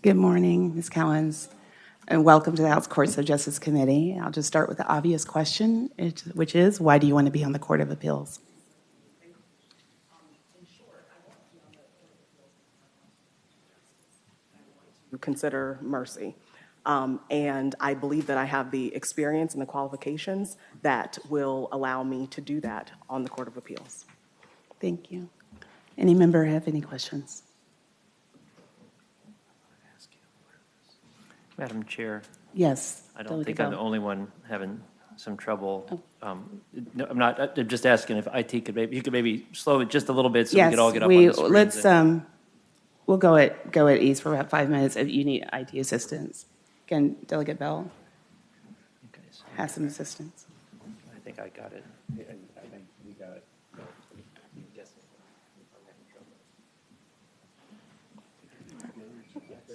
Good morning, Ms. Collins, and welcome to the House Courts of Justice Committee. I'll just start with the obvious question, which is, why do you want to be on the Court of Appeals? Consider mercy. And I believe that I have the experience and the qualifications that will allow me to do that on the Court of Appeals. Thank you. Any member have any questions? Madam Chair. Yes. I don't think I'm the only one having some trouble. No, I'm not. I'm just asking if IT could maybe slow it just a little bit so we could all get up on the screen. Let's we'll go at ease for about 5 minutes if you need IT assistance. Can Delegate Bell have some assistance? I think I got it. I think we got it.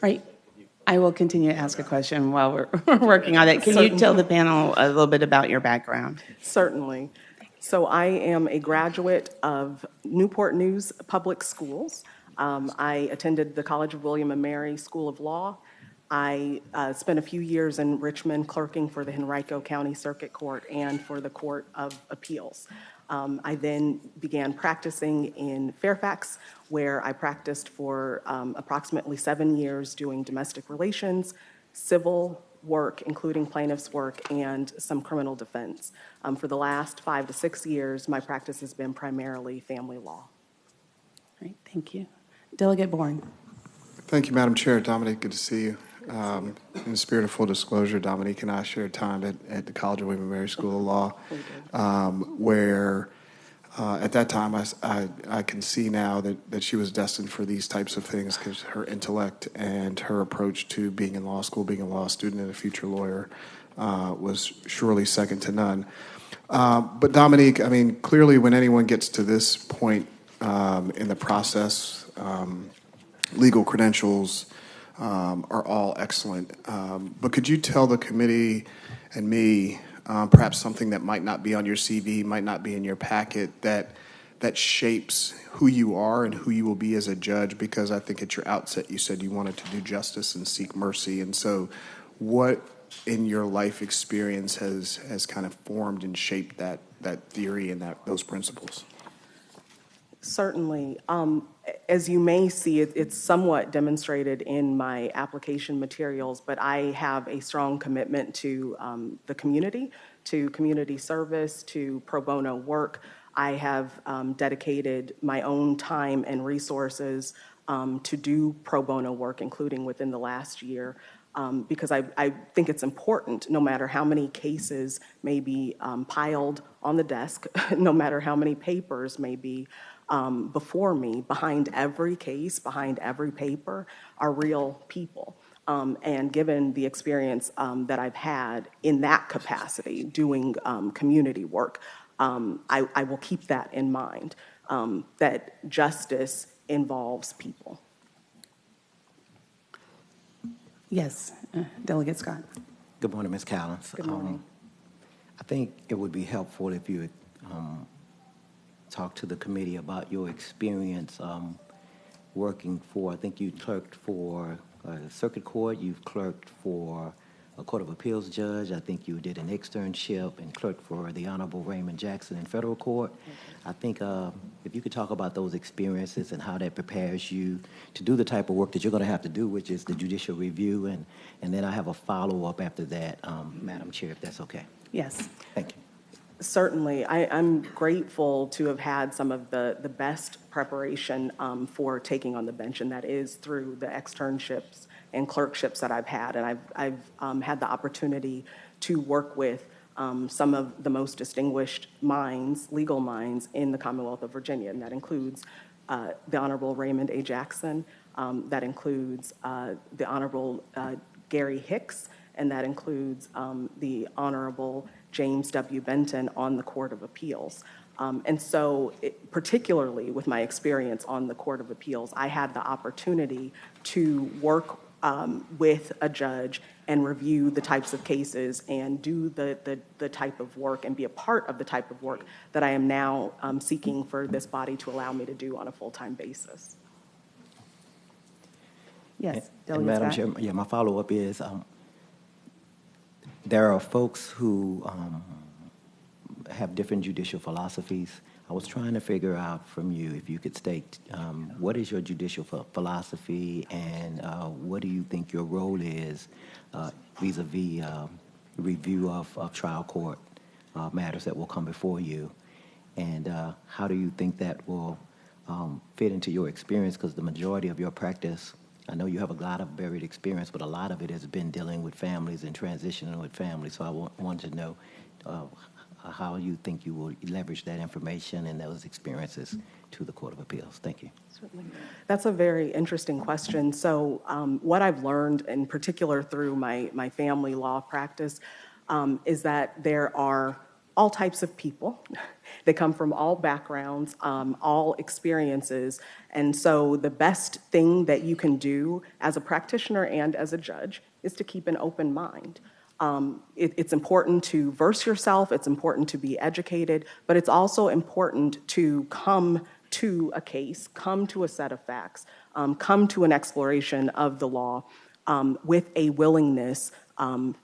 Right. I will continue to ask a question while we're working on it. Can you tell the panel a little bit about your background? Certainly. So I am a graduate of Newport News Public Schools. I attended the College of William and Mary School of Law. I spent a few years in Richmond clerking for the Henrico County Circuit Court and for the Court of Appeals. I then began practicing in Fairfax, where I practiced for approximately 7 years doing domestic relations, civil work, including plaintiff's work, and some criminal defense. For the last 5 to 6 years, my practice has been primarily family law. Great, thank you. Delegate Bourne. Thank you, Madam Chair. Dominique, good to see you. In the spirit of full disclosure, Dominique and I shared time at the College of William and Mary School of Law, where at that time I can see now that she was destined for these types of things because her intellect and her approach to being in law school, being a law student and a future lawyer was surely second to none. But Dominique, I mean, clearly when anyone gets to this point in the process, legal credentials are all excellent. But could you tell the committee and me perhaps something that might not be on your CV, might not be in your packet, that shapes who you are and who you will be as a judge? Because I think at your outset you said you wanted to do justice and seek mercy. And so what in your life experience has kind of formed and shaped that theory and those principles? Certainly. As you may see, it's somewhat demonstrated in my application materials, but I have a strong commitment to the community, to community service, to pro bono work. I have dedicated my own time and resources to do pro bono work, including within the last year, because I think it's important, no matter how many cases may be piled on the desk, no matter how many papers may be before me, behind every case, behind every paper, are real people. And given the experience that I've had in that capacity, doing community work, I will keep that in mind, that justice involves people. Yes, Delegate Scott. Good morning, Ms. Collins. Good morning. I think it would be helpful if you would talk to the committee about your experience working for, I think you clerked for the Circuit Court, you've clerked for a Court of Appeals judge, I think you did an externship and clerked for the Honorable Raymond Jackson in federal court. I think if you could talk about those experiences and how that prepares you to do the type of work that you're going to have to do, which is the judicial review, and then I have a follow-up after that, Madam Chair, if that's okay. Yes. Thank you. Certainly. I'm grateful to have had some of the best preparation for taking on the bench, and that is through the externships and clerkships that I've had. And I've had the opportunity to work with some of the most distinguished minds, legal minds, in the Commonwealth of Virginia, and that includes the Honorable Raymond A. Jackson, that includes the Honorable Gary Hicks, and that includes the Honorable James W. Benton on the Court of Appeals. And so, particularly with my experience on the Court of Appeals, I had the opportunity to work with a judge and review the types of cases and do the type of work and be a part of the type of work that I am now seeking for this body to allow me to do on a full-time basis. Yes, And Delegate Madam Scott. Chair, yeah, my follow-up is, there are folks who have different judicial philosophies. I was trying to figure out from you if you could state what is your judicial philosophy, and what do you think your role is vis-a-vis review of trial court matters that will come before you, and how do you think that will fit into your experience? Because the majority of your practice, I know you have a lot of varied experience, but a lot of it has been dealing with families and transitioning with families. So I wanted to know how you think you will leverage that information and those experiences to the Court of Appeals. Thank you. Certainly. That's a very interesting question. So what I've learned, in particular through my family law practice, is that there are all types of people. They come from all backgrounds, all experiences. And so the best thing that you can do as a practitioner and as a judge is to keep an open mind. It's important to verse yourself, it's important to be educated, but it's also important to come to a case, come to a set of facts, come to an exploration of the law with a willingness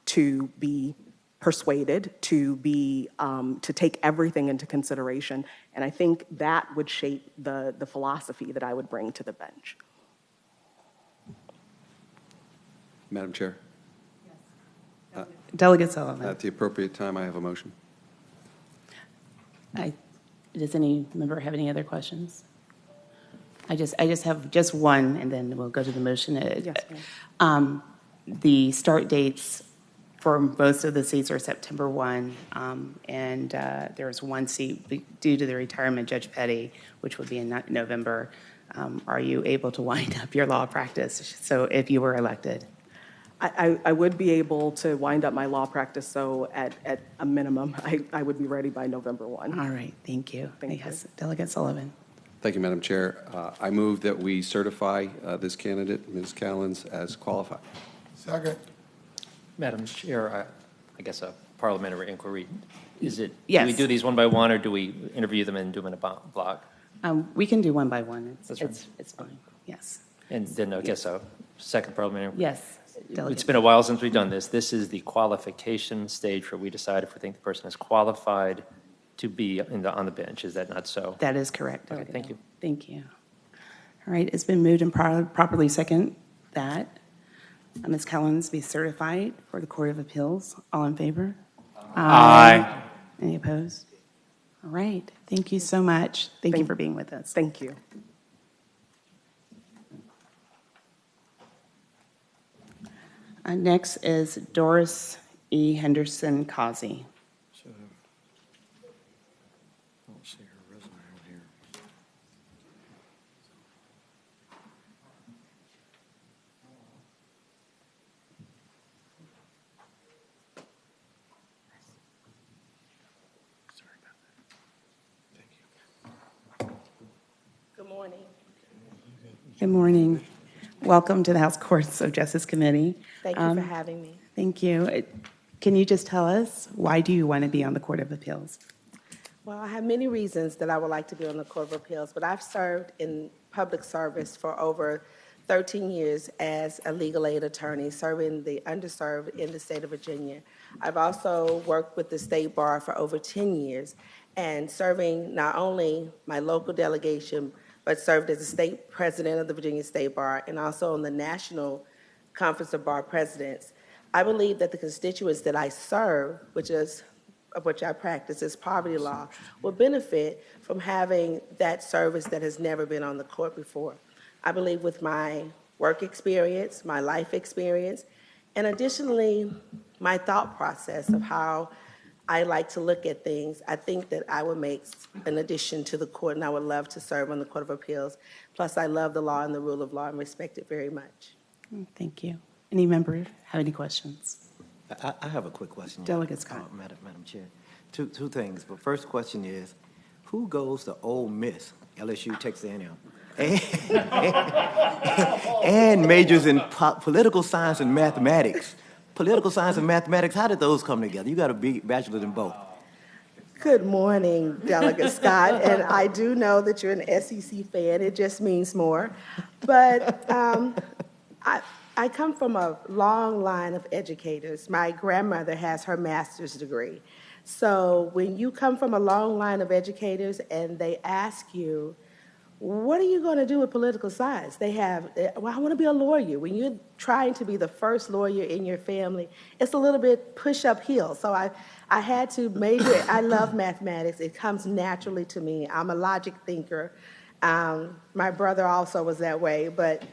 to be persuaded, to take everything into consideration. And I think that would shape the philosophy that I would bring to the bench. Madam Chair, Delegate Sullivan. at the appropriate time, I have a motion. Does any member have any other questions? I just have just one, and then we'll go to the motion. Yes, The start dates for most of the seats are September 1, and there's one seat due to the retirement, Judge Petty, which would be in November. Are you able to wind up your law practice? So if you were elected. I would be able to wind up my law practice, so at a minimum, I would be ready by November 1. All right, thank you. Thank you. Delegate Sullivan. Thank you, Madam Chair. I move that we certify this candidate, Ms. Callens, as qualified. Second. Madam Chair, I guess a parliamentary inquiry. Is it, Yes. do we do these one by one, or do we interview them and do them in a block? We can do one by one. That's right. It's fine. Yes. And then I guess a second parliamentary. Yes. It's been a while since we've done this. This is the qualification stage where we decide if we think the person is qualified to be on the bench. Is that not so? That is correct. Okay, thank you. Thank you. All right, it's been moved and properly second that Ms. Collins be certified for the Court of Appeals. All in favor? Aye. Any opposed? All right, thank you so much. Thank you for being with us. Thank you. Next is Doris E. Henderson Causey. So, I don't see her resume on here. Sorry about that. Thank you. Good morning. Good morning. Welcome to the House Courts of Justice Committee. Thank you for having me. Thank you. Can you just tell us, why do you want to be on the Court of Appeals? Well, I have many reasons that I would like to be on the Court of Appeals, but I've served in public service for over 13 years as a legal aid attorney, serving the underserved in the state of Virginia. I've also worked with the State Bar for over 10 years and serving not only my local delegation, but served as the state president of the Virginia State Bar and also on the National Conference of Bar Presidents. I believe that the constituents that I serve, which I practice, is poverty law, will benefit from having that service that has never been on the court before. I believe with my work experience, my life experience, and additionally, my thought process of how I like to look at things, I think that I would make an addition to the court, and I would love to serve on the Court of Appeals. Plus, I love the law and the rule of law and respect it very much. Thank you. Any member have any questions? I have a quick question. Delegate Scott. Madam Chair. Two things. But first question is, who goes to Ole Miss, LSU, Texas A&M, and majors in political science and mathematics? Political science and mathematics, how did those come together? You got a bachelor's in both. Good morning, Delegate Scott, and I do know that you're an SEC fan. It just means more. But I, I come from a long line of educators. My grandmother has her master's degree. So when you come from a long line of educators and they ask you, what are you going to do with political science? Well, I want to be a lawyer. When you're trying to be the first lawyer in your family, it's a little bit push uphill. So I had to major. I love mathematics. It comes naturally to me. I'm a logic thinker. My brother also was that way, but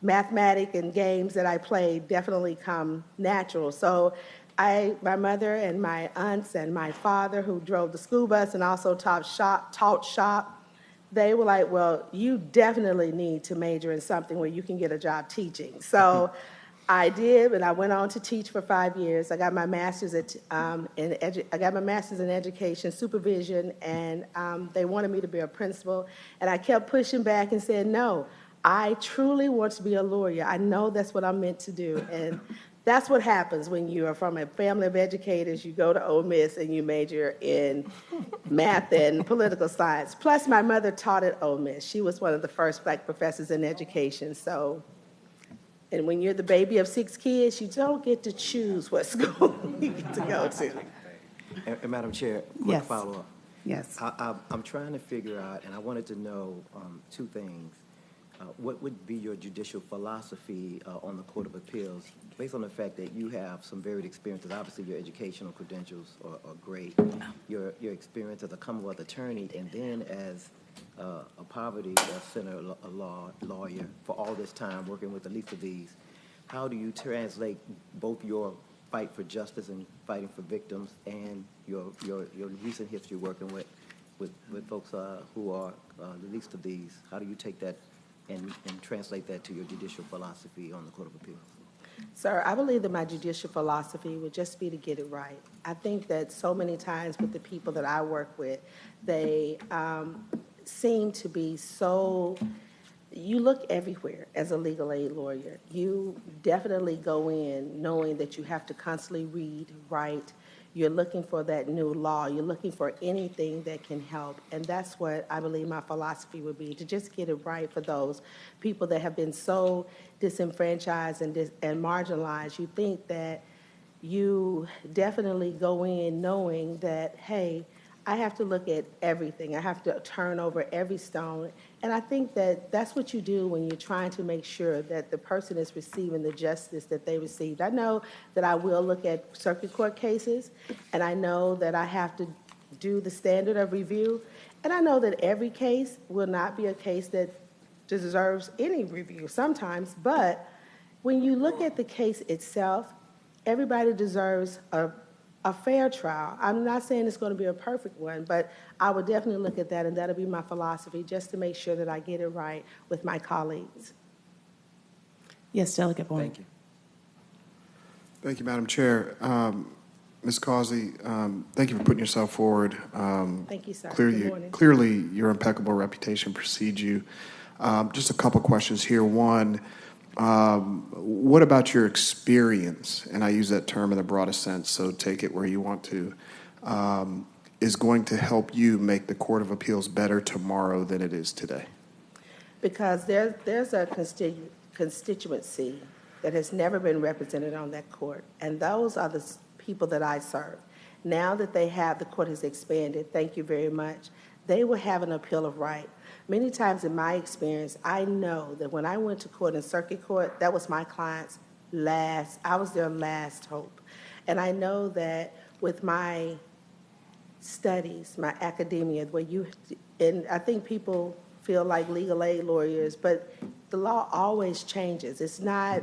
mathematics and games that I played definitely come natural. So my mother and my aunts and my father, who drove the school bus and also taught shop, they were like, well, you definitely need to major in something where you can get a job teaching. So I did, and I went on to teach for 5 years. I got my master's in education supervision, and they wanted me to be a principal. And I kept pushing back and said, no, I truly want to be a lawyer. I know that's what I'm meant to do. And that's what happens when you are from a family of educators. You go to Ole Miss and you major in math and political science. Plus, my mother taught at Ole Miss. She was one of the first black professors in education. So, and when you're the baby of 6 kids, you don't get to choose what school you get to go to. And Madam Chair, quick Yes. follow-up. Yes. I'm trying to figure out, and I wanted to know two things. What would be your judicial philosophy on the Court of Appeals, based on the fact that you have some varied experiences? Obviously, your educational credentials are great. Your experience as a Commonwealth attorney, and then as a poverty center lawyer for all this time working with the least of these. How do you translate both your fight for justice and fighting for victims and your recent history working with folks who are the least of these? How do you take that and translate that to your judicial philosophy on the Court of Appeals? Sir, I believe that my judicial philosophy would just be to get it right. I think that so many times with the people that I work with, they seem to be so, you look everywhere as a legal aid lawyer. You definitely go in knowing that you have to constantly read, write. You're looking for that new law. You're looking for anything that can help. And that's what I believe my philosophy would be, to just get it right for those people that have been so disenfranchised and marginalized. You think that you definitely go in knowing that, hey, I have to look at everything. I have to turn over every stone. And I think that that's what you do when you're trying to make sure that the person is receiving the justice that they received. I know that I will look at circuit court cases, and I know that I have to do the standard of review. And I know that every case will not be a case that deserves any review sometimes, but when you look at the case itself, everybody deserves a fair trial. I'm not saying it's going to be a perfect one, but I would definitely look at that, and that'll be my philosophy, just to make sure that I get it right with my colleagues. Yes, Delegate Bourne. Thank you. Thank you, Madam Chair. Ms. Causey, thank you for putting yourself forward. Thank you, sir. Good morning. Clearly, your impeccable reputation precedes you. Just a couple questions here. One, what about your experience, and I use that term in the broadest sense, so take it where you want to, is going to help you make the Court of Appeals better tomorrow than it is today? Because there's a constituency that has never been represented on that court, and those are the people that I serve. Now that the court has expanded, thank you very much, they will have an appeal of right. Many times in my experience, I know that when I went to court in circuit court, that was my client's I was their last hope. And I know that with my studies, my academia, and I think people feel like legal aid lawyers, but the law always changes. It's not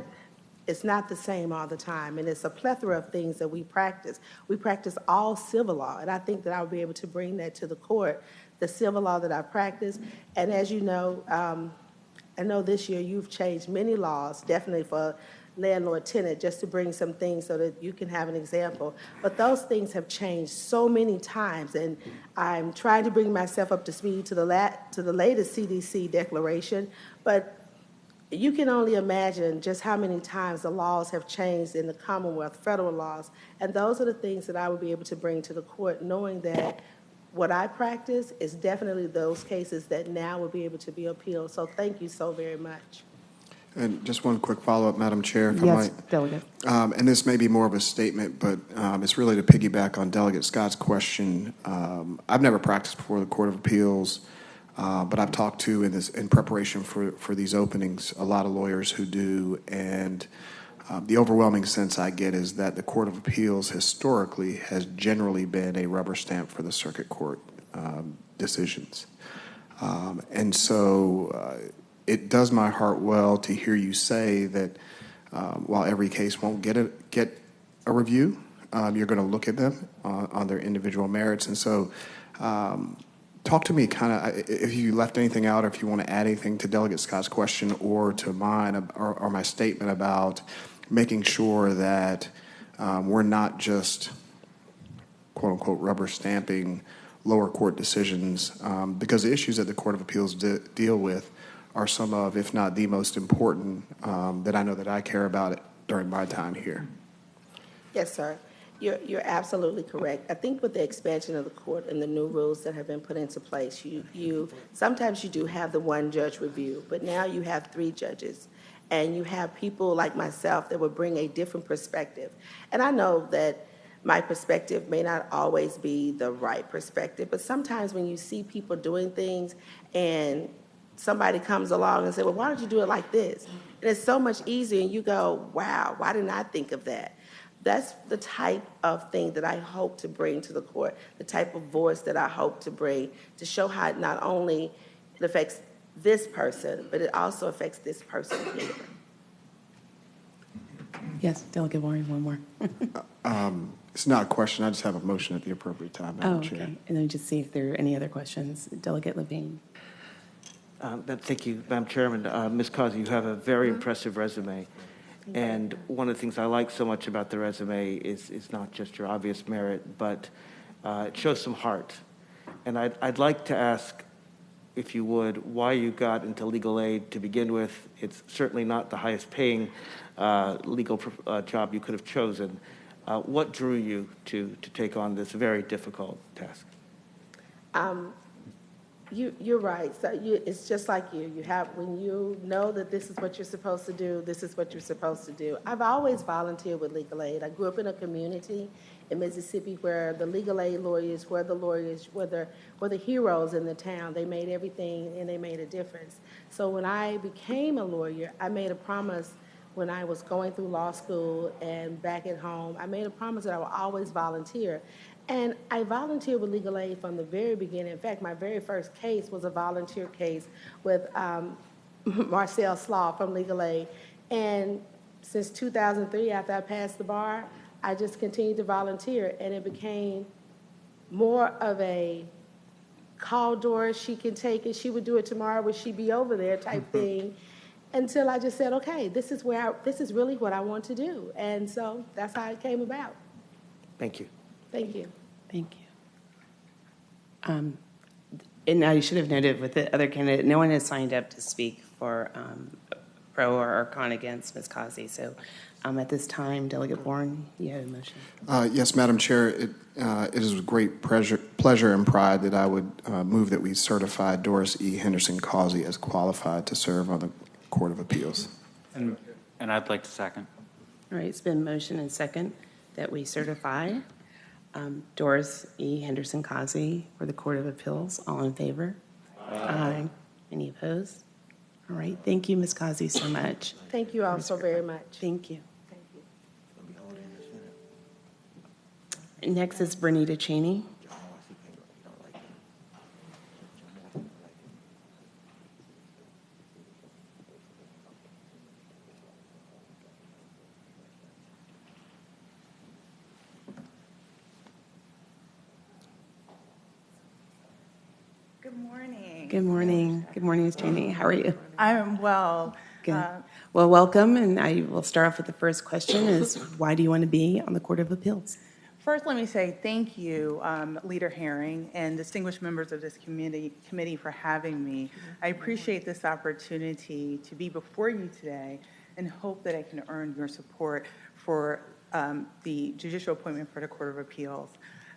the same all the time, and it's a plethora of things that we practice. We practice all civil law, and I think that I'll be able to bring that to the court, the civil law that I practice. And as you know, I know this year you've changed many laws, definitely for landlord-tenant, just to bring some things so that you can have an example. But those things have changed so many times, and I'm trying to bring myself up to speed to the latest CDC declaration, but you can only imagine just how many times the laws have changed in the Commonwealth, federal laws, and those are the things that I would be able to bring to the court, knowing that what I practice is definitely those cases that now will be able to be appealed. So thank you so very much. And just one quick follow-up, Madam Chair, if I Yes, might. Delegate. And this may be more of a statement, but it's really to piggyback on Delegate Scott's question. I've never practiced before the Court of Appeals, but I've talked to, in preparation for these openings, a lot of lawyers who do, and the overwhelming sense I get is that the Court of Appeals historically has generally been a rubber stamp for the circuit court decisions. And so it does my heart well to hear you say that while every case won't get a review, you're going to look at them on their individual merits. And so talk to me kind of, if you left anything out or if you want to add anything to Delegate Scott's question or to mine or my statement about making sure that we're not just, quote unquote, rubber stamping lower court decisions, because the issues that the Court of Appeals deal with are some of, if not the most important, that I know that I care about it during my time here. Yes, sir. You're absolutely correct. I think with the expansion of the court and the new rules that have been put into place, sometimes you do have the one judge review, but now you have 3 judges. And you have people like myself that would bring a different perspective. And I know that my perspective may not always be the right perspective, but sometimes when you see people doing things and somebody comes along and says, well, why don't you do it like this? And it's so much easier, and you go, wow, why didn't I think of that? That's the type of thing that I hope to bring to the court, the type of voice that I hope to bring to show how it not only it affects this person, but it also affects this person here. Yes, Delegate Warren, one more. It's not a question. I just have a motion at the appropriate time, Oh, Madam Chair. okay. And then just see if there are any other questions. Delegate Levine. Thank you, Madam Chairman. Ms. Causey, you have a very impressive resume. And one of the things I like so much about the resume is not just your obvious merit, but it shows some heart. And I'd like to ask, if you would, why you got into legal aid to begin with. It's certainly not the highest paying legal job you could have chosen. What drew you to take on this very difficult task? You're right. So it's just like you have, when you know that this is what you're supposed to do, this is what you're supposed to do. I've always volunteered with legal aid. I grew up in a community in Mississippi where the legal aid lawyers were the heroes in the town. They made everything and they made a difference. So when I became a lawyer, I made a promise when I was going through law school and back at home, I made a promise that I would always volunteer. And I volunteered with legal aid from the very beginning. In fact, my very first case was a volunteer case with Marcel Slaw from legal aid. And since 2003, after I passed the bar, I just continued to volunteer. And it became more of a call Doris, she can take it, she would do it tomorrow, would she be over there type thing. Until I just said, okay, this is really what I want to do. And so that's how it came about. Thank you. Thank you. Thank you. And I should have noted with the other candidate, no one has signed up to speak for pro or con against Ms. Causey. So at this time, Delegate Bourne, you have a motion. Yes, Madam Chair, it is with great pleasure and pride that I would move that we certify Doris E. Henderson Causey as qualified to serve on the Court of Appeals. And I'd like to second. All right, it's been motion and second that we certify Doris E. Henderson Causey for the Court of Appeals. All in favor? Aye. Any opposed? All right, thank you, Ms. Causey, so much. Thank you all so very much. Thank you. Thank you. Next is Bernita Cheney. Good morning. Good morning. Good morning, Ms. Cheney. How are you? I am well. Good. Well, welcome, and I will start off with the first question is, why do you want to be on the Court of Appeals? First, let me say thank you, Leader Herring, and distinguished members of this committee for having me. I appreciate this opportunity to be before you today and hope that I can earn your support for the judicial appointment for the Court of Appeals.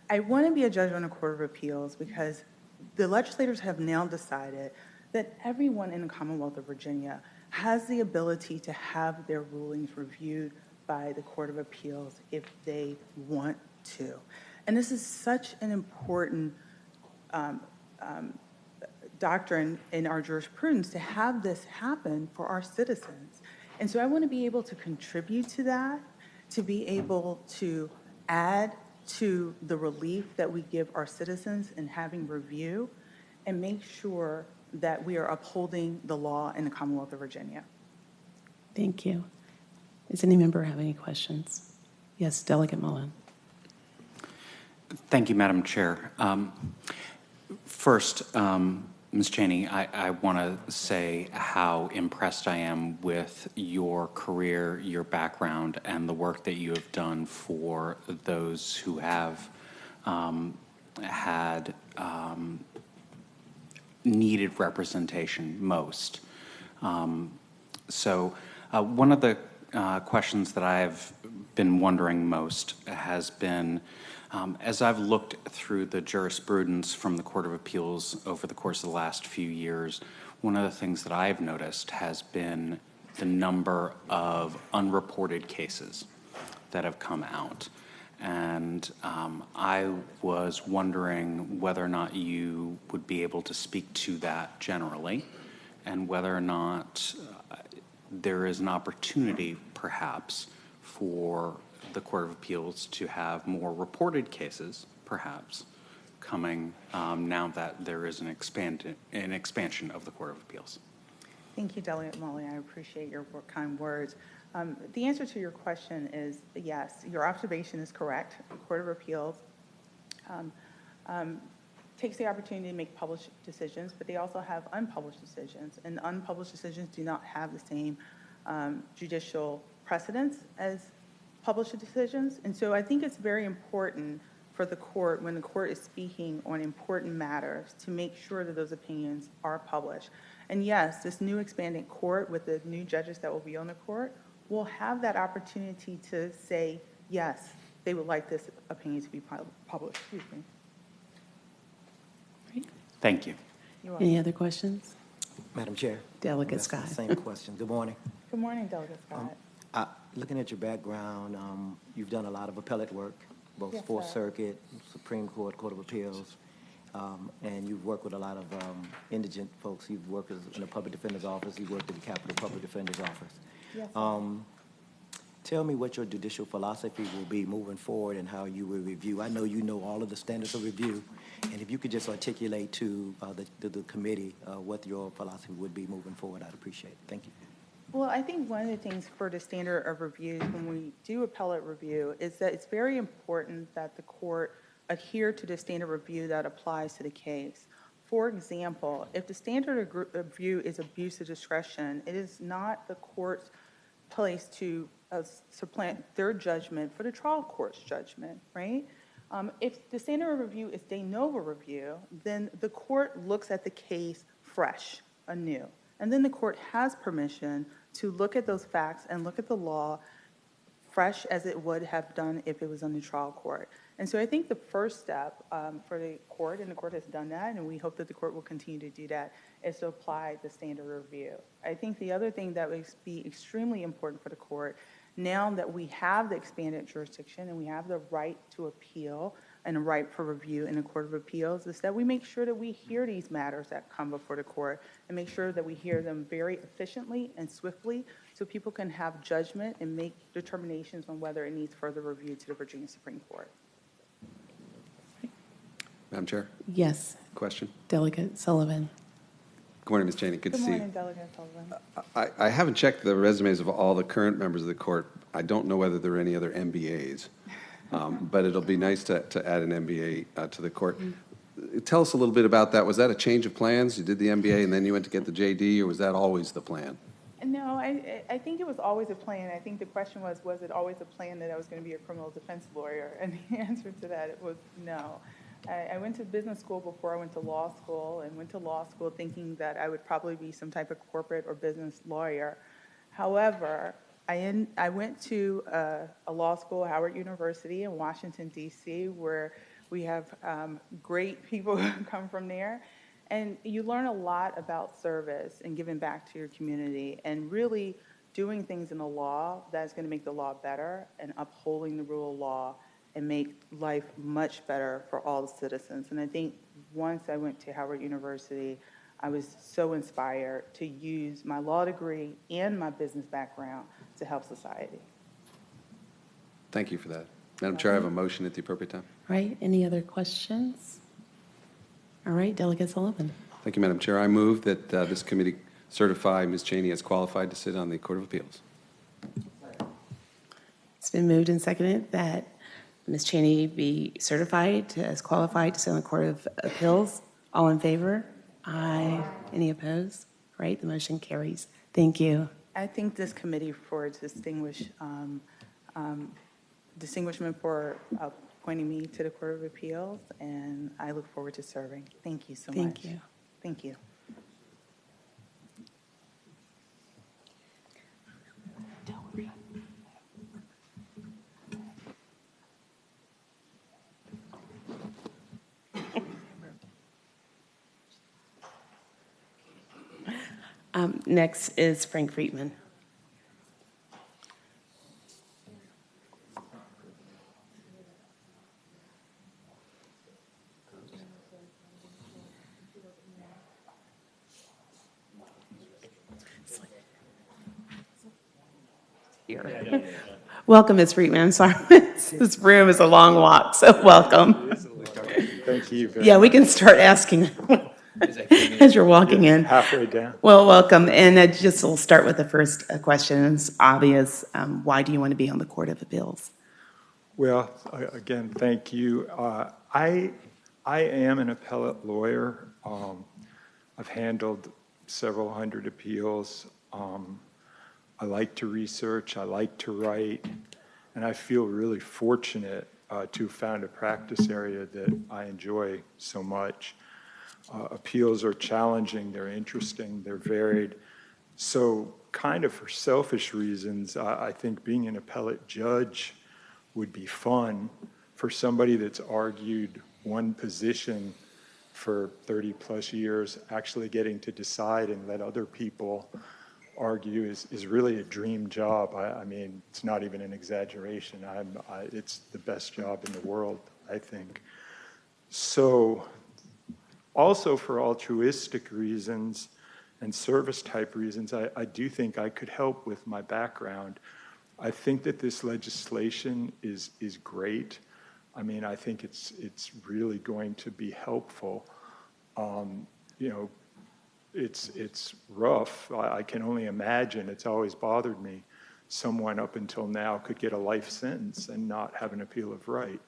I want to be a judge on the Court of Appeals because the legislators have now decided that everyone in the Commonwealth of Virginia has the ability to have their rulings reviewed by the Court of Appeals if they want to. And this is such an important doctrine in our jurisprudence to have this happen for our citizens. And so I want to be able to contribute to that, to be able to add to the relief that we give our citizens in having review, and make sure that we are upholding the law in the Commonwealth of Virginia. Thank you. Does any member have any questions? Yes, Delegate Mullen. Thank you, Madam Chair. First, Ms. Cheney, I want to say how impressed I am with your career, your background, and the work that you have done for those who have had needed representation most. So one of the questions that I've been wondering most has been, as I've looked through the jurisprudence from the Court of Appeals over the course of the last few years, one of the things that I've noticed has been the number of unreported cases that have come out. And I was wondering whether or not you would be able to speak to that generally, and whether or not there is an opportunity, perhaps, for the Court of Appeals to have more reported cases, perhaps, coming now that there is an expansion of the Court of Appeals. Thank you, Delegate Mullen. I appreciate your kind words. The answer to your question is yes. Your observation is correct. The Court of Appeals takes the opportunity to make published decisions, but they also have unpublished decisions, and unpublished decisions do not have the same judicial precedence as published decisions. And so I think it's very important for the court, when the court is speaking on important matters, to make sure that those opinions are published. And yes, this new expanded court with the new judges that will be on the court will have that opportunity to say, yes, they would like this opinion to be published. Excuse me. Thank you. Any other questions? Madam Chair. Delegate That's the Scott. Same question. Good morning. Good morning, Delegate Scott. Looking at your background, you've done a lot of appellate work, both Yes, Fourth sir. Circuit, Supreme Court, Court of Appeals, and you've worked with a lot of indigent folks. You've worked in the public defender's office. You've worked in the Capitol Public Defender's office. Yes, sir. Tell me what your judicial philosophy will be moving forward and how you will review. I know you know all of the standards of review, and if you could just articulate to the committee what your philosophy would be moving forward, I'd appreciate it. Thank you. Well, I think one of the things for the standard of reviews when we do appellate review is that it's very important that the court adhere to the standard review that applies to the case. For example, if the standard of review is abuse of discretion, it is not the court's place to supplant their judgment for the trial court's judgment, right? If the standard of review is de novo review, then the court looks at the case fresh, anew. And then the court has permission to look at those facts and look at the law fresh as it would have done if it was on the trial court. And so I think the first step for the court, and the court has done that, and we hope that the court will continue to do that, is to apply the standard review. I think the other thing that would be extremely important for the court, now that we have the expanded jurisdiction and we have the right to appeal and a right for review in the Court of Appeals, is that we make sure that we hear these matters that come before the court and make sure that we hear them very efficiently and swiftly so people can have judgment and make determinations on whether it needs further review to the Virginia Supreme Court. Madam Chair, Yes, question? Delegate Sullivan. Good morning, Ms. Cheney. Good to Good see you. morning, Delegate Sullivan. I haven't checked the resumes of all the current members of the court. I don't know whether there are any other MBAs, but it'll be nice to add an MBA to the court. Tell us a little bit about that. Was that a change of plans? You did the MBA and then you went to get the JD, or was that always the plan? No, I think it was always a plan. I think the question was it always a plan that I was going to be a criminal defense lawyer? And the answer to that was no. I went to business school before I went to law school, and went to law school thinking that I would probably be some type of corporate or business lawyer. However, I went to a law school, Howard University in Washington, D.C., where we have great people who come from there. And you learn a lot about service and giving back to your community and really doing things in the law that's going to make the law better and upholding the rule of law and make life much better for all the citizens. And I think once I went to Howard University, I was so inspired to use my law degree and my business background to help society. Thank you for that. Madam Chair, I have a motion at the appropriate time. All right, any other questions? All right, Delegate Sullivan. Thank you, Madam Chair. I move that this committee certify Ms. Cheney as qualified to sit on the Court of Appeals. It's been moved and seconded that Ms. Cheney be certified as qualified to sit on the Court of Appeals. All in favor? Aye. Any opposed? All right, the motion carries. Thank you. I thank this committee for its distinguishment for appointing me to the Court of Appeals, and I look forward to serving. Thank you so much. Thank you. Thank you. Next is Frank Friedman. Here. Welcome, Ms. Friedman. I'm sorry. This room is a long walk, so welcome. Thank you. Yeah, we can start asking as you're walking in. Halfway down. Well, welcome. And we'll start with the first question. It's obvious. Why do you want to be on the Court of Appeals? Well, again, thank you. I am an appellate lawyer. I've handled several hundred appeals. I like to research. I like to write. And I feel really fortunate to have found a practice area that I enjoy so much. Appeals are challenging, they're interesting, they're varied. So kind of for selfish reasons, I think being an appellate judge would be fun for somebody that's argued one position for 30 plus years. Actually getting to decide and let other people argue is really a dream job. I mean, it's not even an exaggeration. It's the best job in the world, I think. So also for altruistic reasons and service type reasons, I do think I could help with my background. I think that this legislation is great. I mean, I think it's really going to be helpful. You know, it's rough. I can only imagine. It's always bothered me. Someone up until now could get a life sentence and not have an appeal of right.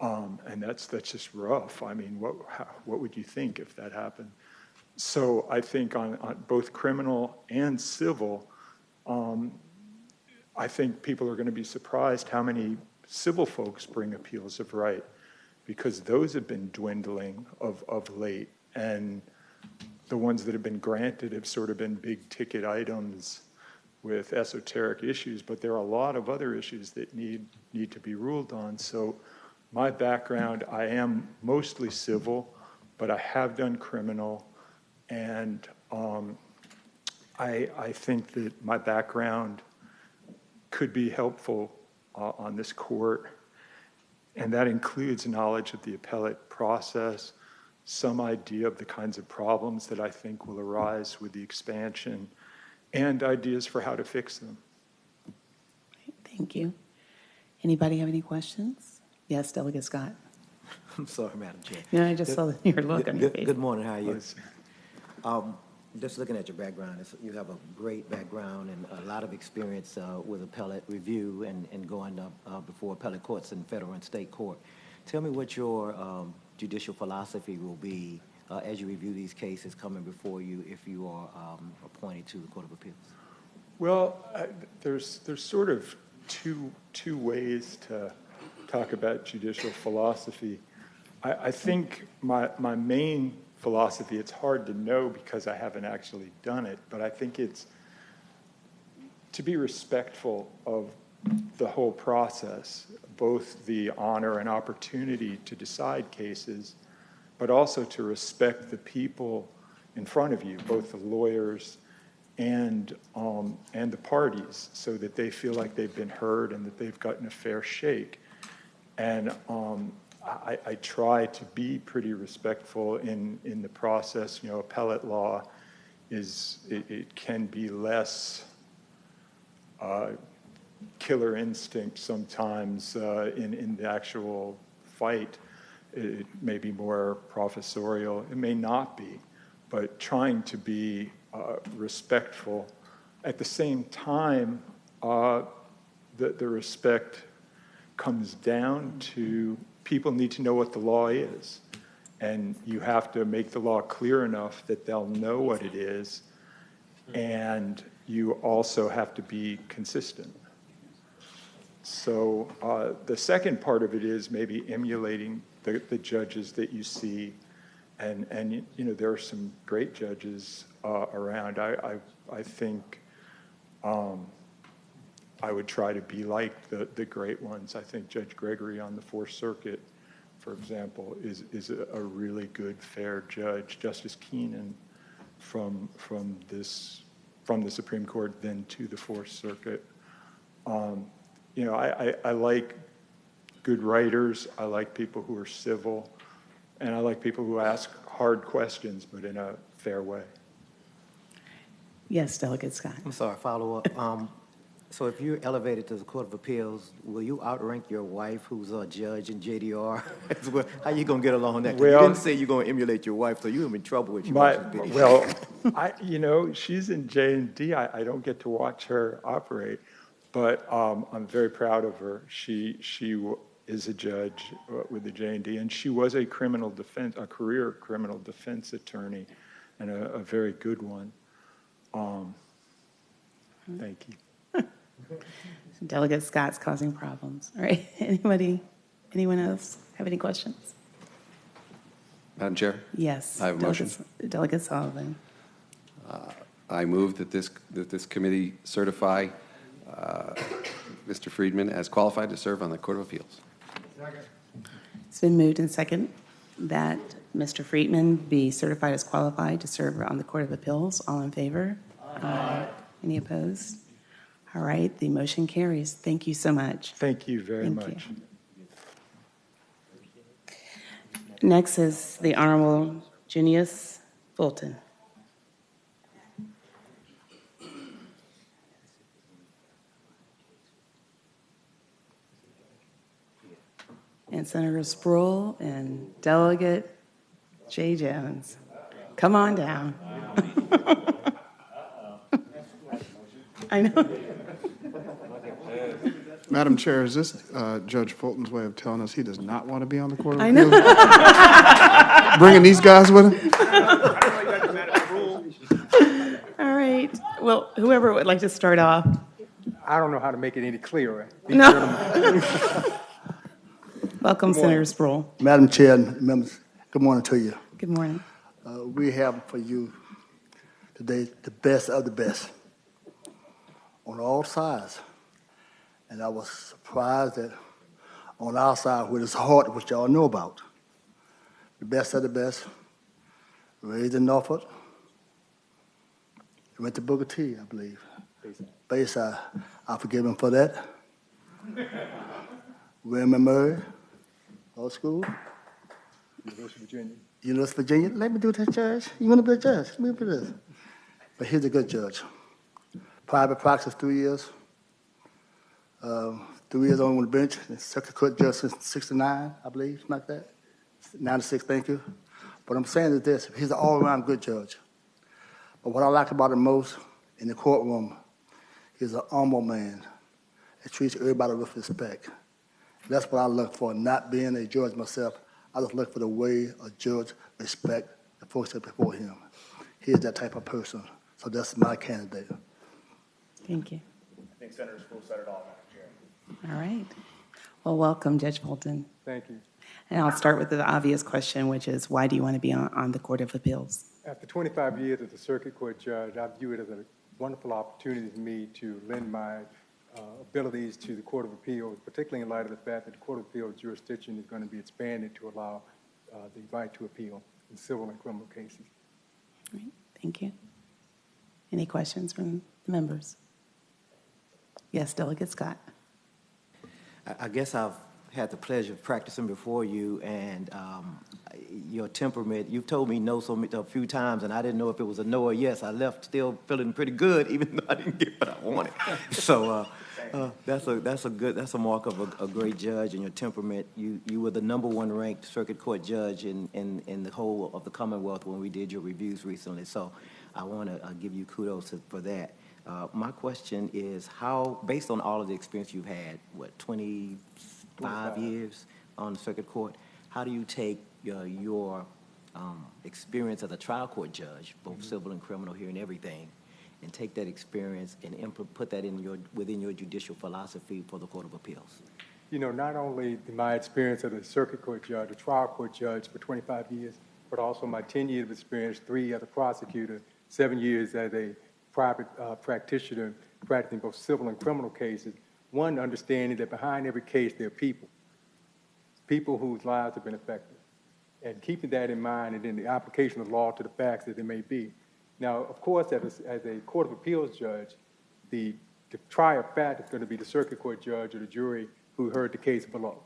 And that's just rough. I mean, what would you think if that happened? So I think on both criminal and civil, I think people are going to be surprised how many civil folks bring appeals of right, because those have been dwindling of late. And the ones that have been granted have sort of been big ticket items with esoteric issues, but there are a lot of other issues that need to be ruled on. So my background, I am mostly civil, but I have done criminal, and I think that my background could be helpful on this court, and that includes knowledge of the appellate process, some idea of the kinds of problems that I think will arise with the expansion, and ideas for how to fix them. Thank you. Anybody have any questions? Yes, Delegate Scott. I'm sorry, Madam Chair. No, I just saw your look on your face. Good morning, how are you? Just looking at your background, you have a great background and a lot of experience with appellate review and going up before appellate courts and federal and state court. Tell me what your judicial philosophy will be as you review these cases coming before you if you are appointed to the Court of Appeals. Well, there's sort of two ways to talk about judicial philosophy. I think my main philosophy, it's hard to know because I haven't actually done it, but I think it's to be respectful of the whole process, both the honor and opportunity to decide cases, but but also to respect the people in front of you, both the lawyers and the parties, so that they feel like they've been heard and that they've gotten a fair shake. And I try to be pretty respectful in the process. You know, appellate law it can be less killer instinct sometimes in the actual fight. It may be more professorial. It may not be, but trying to be respectful. At the same time, the respect comes down to people need to know what the law is. And you have to make the law clear enough that they'll know what it is. And you also have to be consistent. So the second part of it is maybe emulating the judges that you see. And you know, there are some great judges around. I think I would try to be like the great ones. I think Judge Gregory on the Fourth Circuit, for example, is a really good, fair judge. Justice Keenan from the Supreme Court, then to the Fourth Circuit. You know, I like good writers. I like people who are civil, and I like people who ask hard questions, but in a fair way. Yes, Delegate Scott. I'm sorry, follow up. So if you're elevated to the Court of Appeals, will you outrank your wife, who's a judge in JDR? How you gonna get along on that? 'Cause you didn't say you're gonna emulate your wife, so you're in trouble if you watch this video. Well, you know, she's in J&D. I don't get to watch her operate, but I'm very proud of her. She is a judge with the J&D, and she was a career criminal defense attorney, and a very good one. Thank you. Delegate Scott's causing problems. All right. Anyone else have any questions? Madam Chair? Yes. I have a motion. Delegate Sullivan. I move that this committee certify Mr. Friedman as qualified to serve on the Court of Appeals. It's been moved and second that Mr. Friedman be certified as qualified to serve on the Court of Appeals. All in favor? Aye. Any opposed? All right, the motion carries. Thank you so much. Thank you very much. Next is the Honorable Junius Fulton. And Senator Sproul and Delegate Jay Jones. Come on down. I know. Madam Chair, is this Judge Fulton's way of telling us he does not want to be on the Court of I Appeals? know. Bringing these guys with him? All right. Well, whoever would like to start off. I don't know how to make it any clearer. No. Welcome, Senator Sproul. Madam Chair and members, good morning to you. Good morning. We have for you today the best of the best on all sides. And I was surprised that on our side, with his heart, which y'all know about, the best of the best, raised in Norfolk, he went to Booker T, I believe. Bayside, I forgive him for that. William and Murray, Law School. University of Virginia. University of Virginia. Let me do that, Judge. You want to be a judge? Let me do this. But he's a good judge. Private practice, 3 years. 3 years on the bench. Circuit Court judge since '69, I believe, something like that. '96, thank you. But I'm saying is this, he's an all-around good judge. But what I like about him most in the courtroom, he's an humble man that treats everybody with respect. That's what I look for, not being a judge myself. I just look for the way a judge respects the folks that before him. He's that type of person. So that's my candidate. Thank you. I think Senator Sproul said it all, Madam Chair. All right. Well, welcome, Judge Fulton. Thank you. And I'll start with the obvious question, which is, why do you want to be on the Court of Appeals? After 25 years as a circuit court judge, I view it as a wonderful opportunity for me to lend my abilities to the Court of Appeals, particularly in light of the fact that the Court of Appeals jurisdiction is going to be expanded to allow the right to appeal in civil and criminal cases. All right, thank you. Any questions from the members? Yes, Delegate Scott. I guess I've had the pleasure of practicing before you, and your temperament, you've told me no a few times, and I didn't know if it was a no or yes. I left still feeling pretty good, even though I didn't get what I wanted. So that's a mark of a great judge, and your temperament. You were the #1 ranked circuit court judge in the whole of the Commonwealth when we did your reviews recently. So I want to give you kudos for that. My question is how, based on all of the experience you've had, 25 years on the circuit court, how do you take your experience as a trial court judge, both civil and criminal, hearing everything, and take that experience and put that within your judicial philosophy for the Court of Appeals? You know, not only my experience as a circuit court judge, a trial court judge for 25 years, but also my 10 years of experience, 3 as a prosecutor, 7 years as a private practitioner, practicing both civil and criminal cases. One, understanding that behind every case there are people whose lives have been affected, and keeping that in mind, and then the application of law to the facts that there may be. Now, of course, as a Court of Appeals judge, the trier of fact is going to be the circuit court judge or the jury who heard the case below.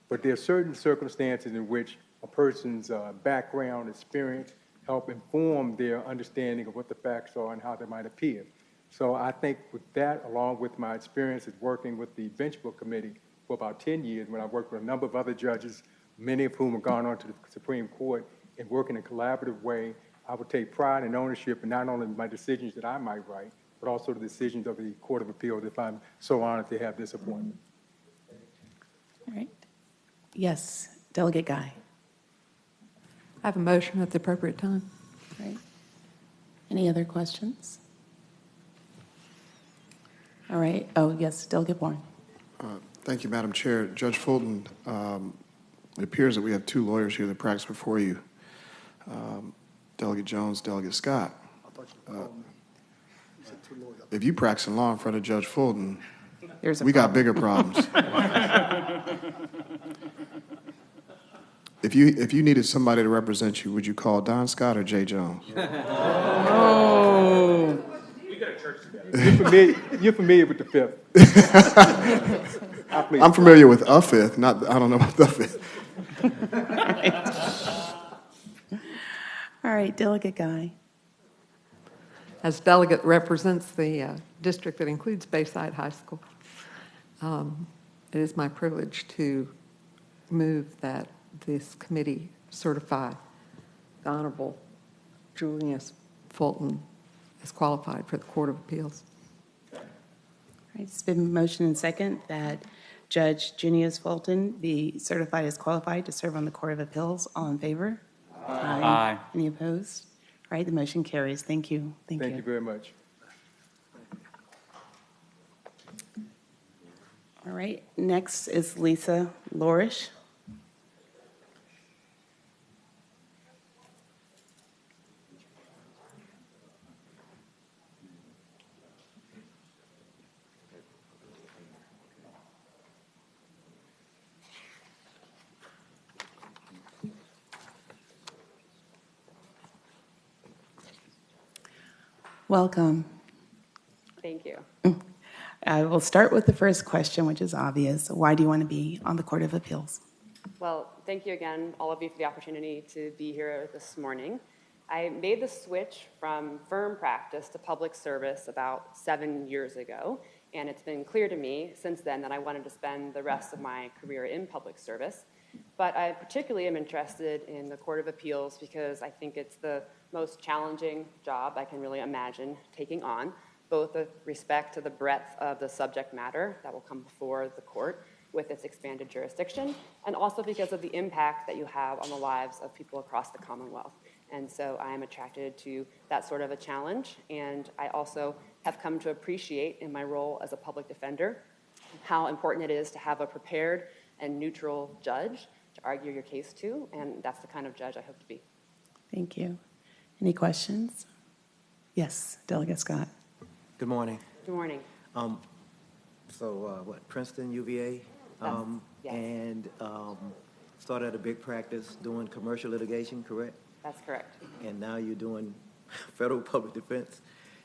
But there are certain circumstances in which a person's background, experience, help inform their understanding of what the facts are and how they might appear. So I think with that, along with my experiences working with the Bench Book Committee for about 10 years, when I worked with a number of other judges, many of whom have gone on to the Supreme Court, and work in a collaborative way, I would take pride and ownership in not only my decisions that I might write, but also the decisions of the Court of Appeals if I'm so honored to have this appointment. All right. Yes, Delegate Guy. I have a motion at the appropriate time. All right. Any other questions? All right. Oh, yes, Delegate Bourne. Thank you, Madam Chair. Judge Fulton, it appears that we have 2 lawyers here that practice before you, Delegate Jones, Delegate Scott. If you practice in law in front of Judge Fulton, we got bigger problems. If you needed somebody to represent you, would you call Don Scott or Jay Jones? Oh. We got a church together. You're familiar with the Fifth. I'm familiar with a fifth, I don't know about the fifth. All right, Delegate Guy. As delegate represents the district that includes Bayside High School, it is my privilege to move that this committee certify the Honorable Julius Fulton as qualified for the Court of Appeals. All right, it's been motion and second that Judge Junius Fulton be certified as qualified to serve on the Court of Appeals. All in favor? Aye. Aye. Any opposed? All right, the motion carries. Thank you. Thank you very much. All right, next is Lisa Lorish. Welcome. Thank you. I will start with the first question, which is obvious. Why do you want to be on the Court of Appeals? Well, thank you again, all of you, for the opportunity to be here this morning. I made the switch from firm practice to public service about 7 years ago, and it's been clear to me since then that I wanted to spend the rest of my career in public service. But I particularly am interested in the Court of Appeals because I think it's the most challenging job I can really imagine taking on, both with respect to the breadth of the subject matter that will come before the court with its expanded jurisdiction, and also because of the impact that you have on the lives of people across the Commonwealth. And so I am attracted to that sort of a challenge, and I also have come to appreciate in my role as a public defender how important it is to have a prepared and neutral judge to argue your case to, and that's the kind of judge I hope to be. Thank you. Any questions? Yes, Delegate Scott. Good morning. Good morning. Princeton, UVA? Yes. And started at a big practice doing commercial litigation, correct? That's correct. And now you're doing federal public defense.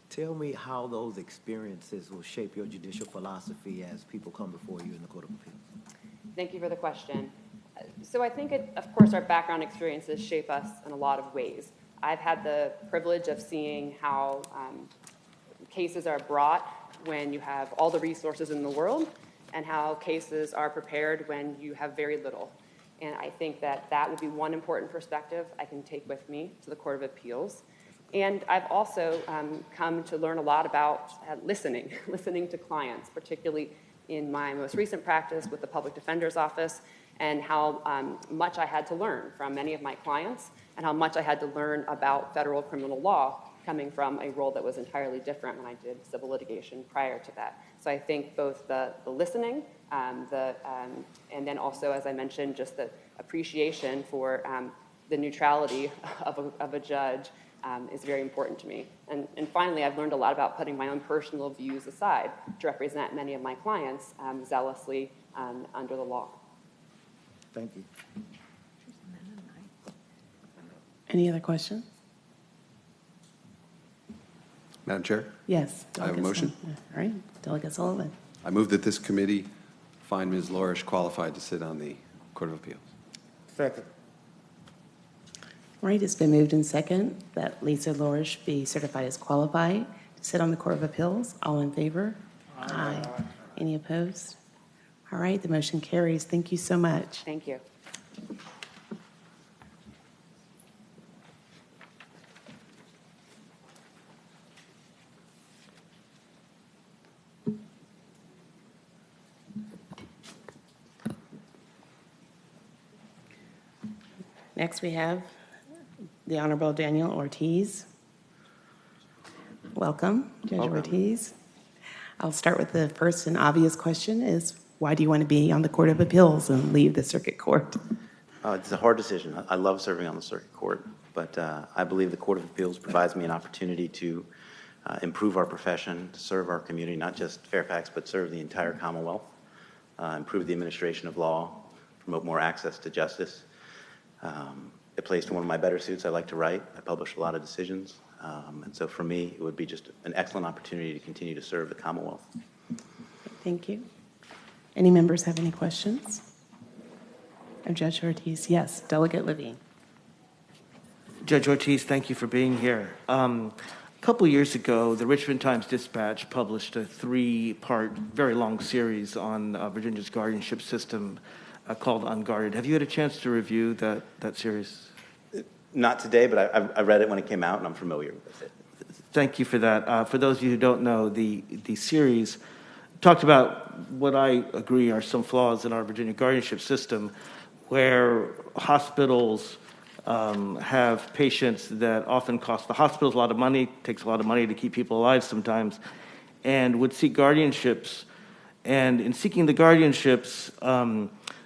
Tell me how those experiences will shape your judicial philosophy as people come before you in the Court of Appeals. Thank you for the question. So I think, of course, our background experiences shape us in a lot of ways. I've had the privilege of seeing how cases are brought when you have all the resources in the world and how cases are prepared when you have very little. And I think that would be one important perspective I can take with me to the Court of Appeals. And I've also come to learn a lot about listening to clients, particularly in my most recent practice with the Public Defender's Office, and how much I had to learn from many of my clients and how much I had to learn about federal criminal law coming from a role that was entirely different when I did civil litigation prior to that. So I think both the listening, and then also, as I mentioned, just the appreciation for the neutrality of a judge is very important to me. And finally, I've learned a lot about putting my own personal views aside to represent many of my clients zealously under the law. Thank you. Any other questions? Madam Chair? Yes. I have a motion. All right, Delegate Sullivan. I move that this committee find Ms. Lorish qualified to sit on the Court of Appeals. Second. All right, it's been moved in second that Lisa Lorish be certified as qualified to sit on the Court of Appeals. All in favor? Aye. Any opposed? All right, the motion carries. Thank you so much. Thank you. Next, we have the Honorable Daniel Ortiz. Welcome, Judge Ortiz. I'll start with the first and obvious question is, why do you want to be on the Court of Appeals and leave the Circuit Court? It's a hard decision. I love serving on the Circuit Court, but I believe the Court of Appeals provides me an opportunity to improve our profession, to serve our community, not just Fairfax, but serve the entire Commonwealth, improve the administration of law, promote more access to justice. It plays to one of my better suits. I like to write. I publish a lot of decisions. And so for me, it would be just an excellent opportunity to continue to serve the Commonwealth. Thank you. Any members have any questions? Of Judge Ortiz? Yes, Delegate Levine. Judge Ortiz, thank you for being here. A couple years ago, the Richmond Times-Dispatch published a 3-part, very long series on Virginia's guardianship system called Unguarded. Have you had a chance to review that series? Not today, but I read it when it came out, and I'm familiar with it. Thank you for that. For those of you who don't know, the series talked about what I agree are some flaws in our Virginia guardianship system, where hospitals have patients that often cost the hospitals a lot of money, takes a lot of money to keep people alive sometimes, and would seek guardianships. And in seeking the guardianships,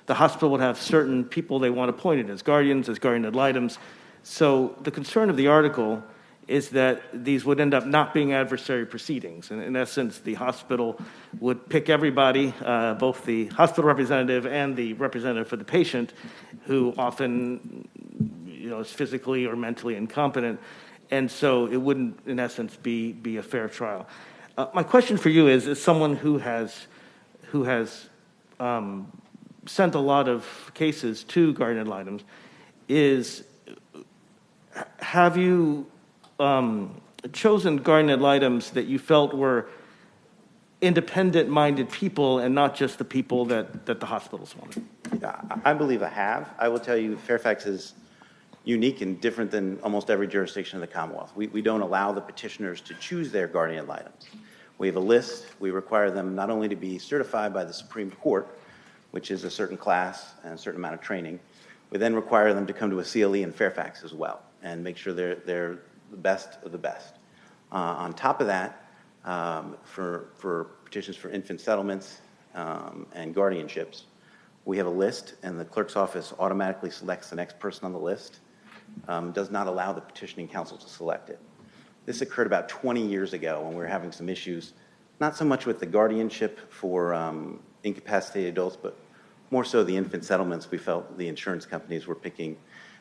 the hospital would have certain people they want appointed as guardians, as guardian ad litems. So the concern of the article is that these would end up not being adversary proceedings. And in essence, the hospital would pick everybody, both the hospital representative and the representative for the patient, who often is physically or mentally incompetent. And so it wouldn't, in essence, be a fair trial. My question for you is, as someone who has sent a lot of cases to guardian ad litem, have you chosen guardian ad litems that you felt were independent-minded people and not just the people that the hospitals wanted? I believe I have. I will tell you, Fairfax is unique and different than almost every jurisdiction in the Commonwealth. We don't allow the petitioners to choose their guardian ad litems. We have a list. We require them not only to be certified by the Supreme Court, which is a certain class and a certain amount of training, we then require them to come to a CLE in Fairfax as well and make sure they're the best of the best. On top of that, for petitions for infant settlements and guardianships, we have a list, and the clerk's office automatically selects the next person on the list, does not allow the petitioning counsel to select it. This occurred about 20 years ago when we were having some issues, not so much with the guardianship for incapacitated adults, but more so the infant settlements, we felt the insurance companies were picking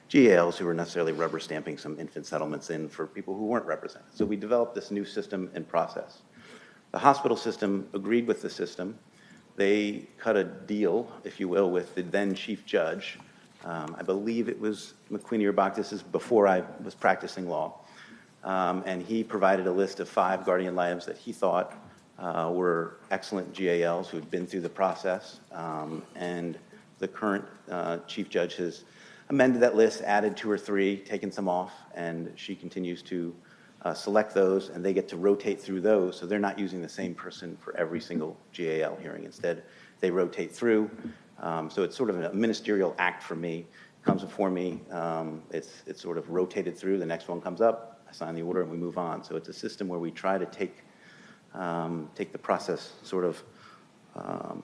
GALs who were necessarily rubber stamping some infant settlements in for people who weren't represented. So we developed this new system and process. The hospital system agreed with the system. They cut a deal, if you will, with the then chief judge. I believe it was McQueenie or Bach. This is before I was practicing law. And he provided a list of 5 guardian litem that he thought were excellent GALs who had been through the process. And the current chief judge has amended that list, added 2 or 3, taken some off, and she continues to select those, and they get to rotate through those, so they're not using the same person for every single GAL hearing. Instead, they rotate through. So it's sort of a ministerial act for me. It comes before me, it's sort of rotated through, the next one comes up, I sign the order, and we move on. So it's a system where we try to take the process sort of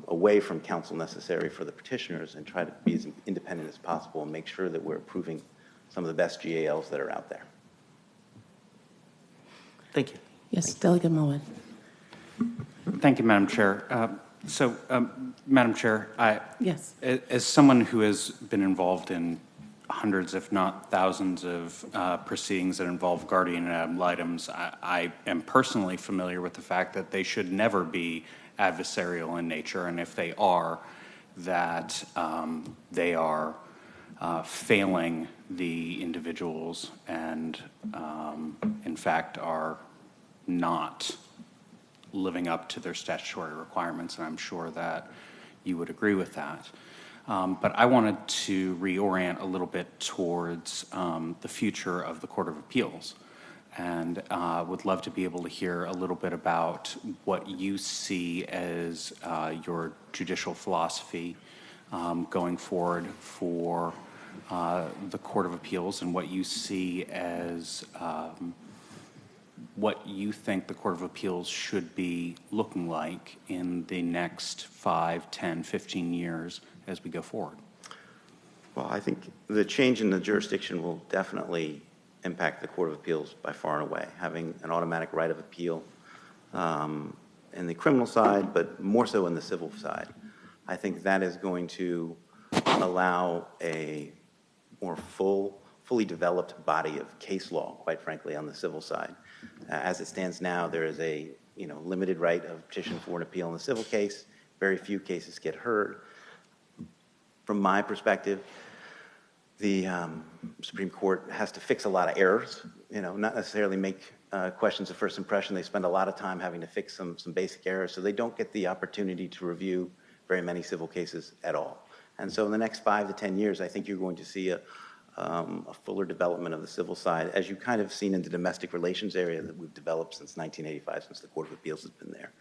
away from counsel necessary for the petitioners and try to be as independent as possible and make sure that we're approving some of the best GALs that are out there. Thank you. Yes, Delegate Mullen. Thank you, Madam Chair. Madam Chair, Yes. As someone who has been involved in hundreds, if not thousands, of proceedings that involve guardian ad litems, I am personally familiar with the fact that they should never be adversarial in nature, and if they are, that they are failing the individuals and, in fact, are not living up to their statutory requirements, and I'm sure that you would agree with that. But I wanted to reorient a little bit towards the future of the Court of Appeals, and would love to be able to hear a little bit about what you see as your judicial philosophy going forward for the Court of Appeals, and what you see as what you think the Court of Appeals should be looking like in the next 5, 10, 15 years as we go forward. Well, I think the change in the jurisdiction will definitely impact the Court of Appeals by far and away. Having an automatic right of appeal in the criminal side, but more so in the civil side, I think that is going to allow a more fully developed body of case law, quite frankly, on the civil side. As it stands now, there is a limited right of petition for an appeal in the civil case. Very few cases get heard. From my perspective, the Supreme Court has to fix a lot of errors, not necessarily make questions of first impression. They spend a lot of time having to fix some basic errors, so they don't get the opportunity to review very many civil cases at all. And so in the next 5 to 10 years, I think you're going to see a fuller development of the civil side, as you've kind of seen in the domestic relations area that we've developed since 1985, since the Court of Appeals has been there.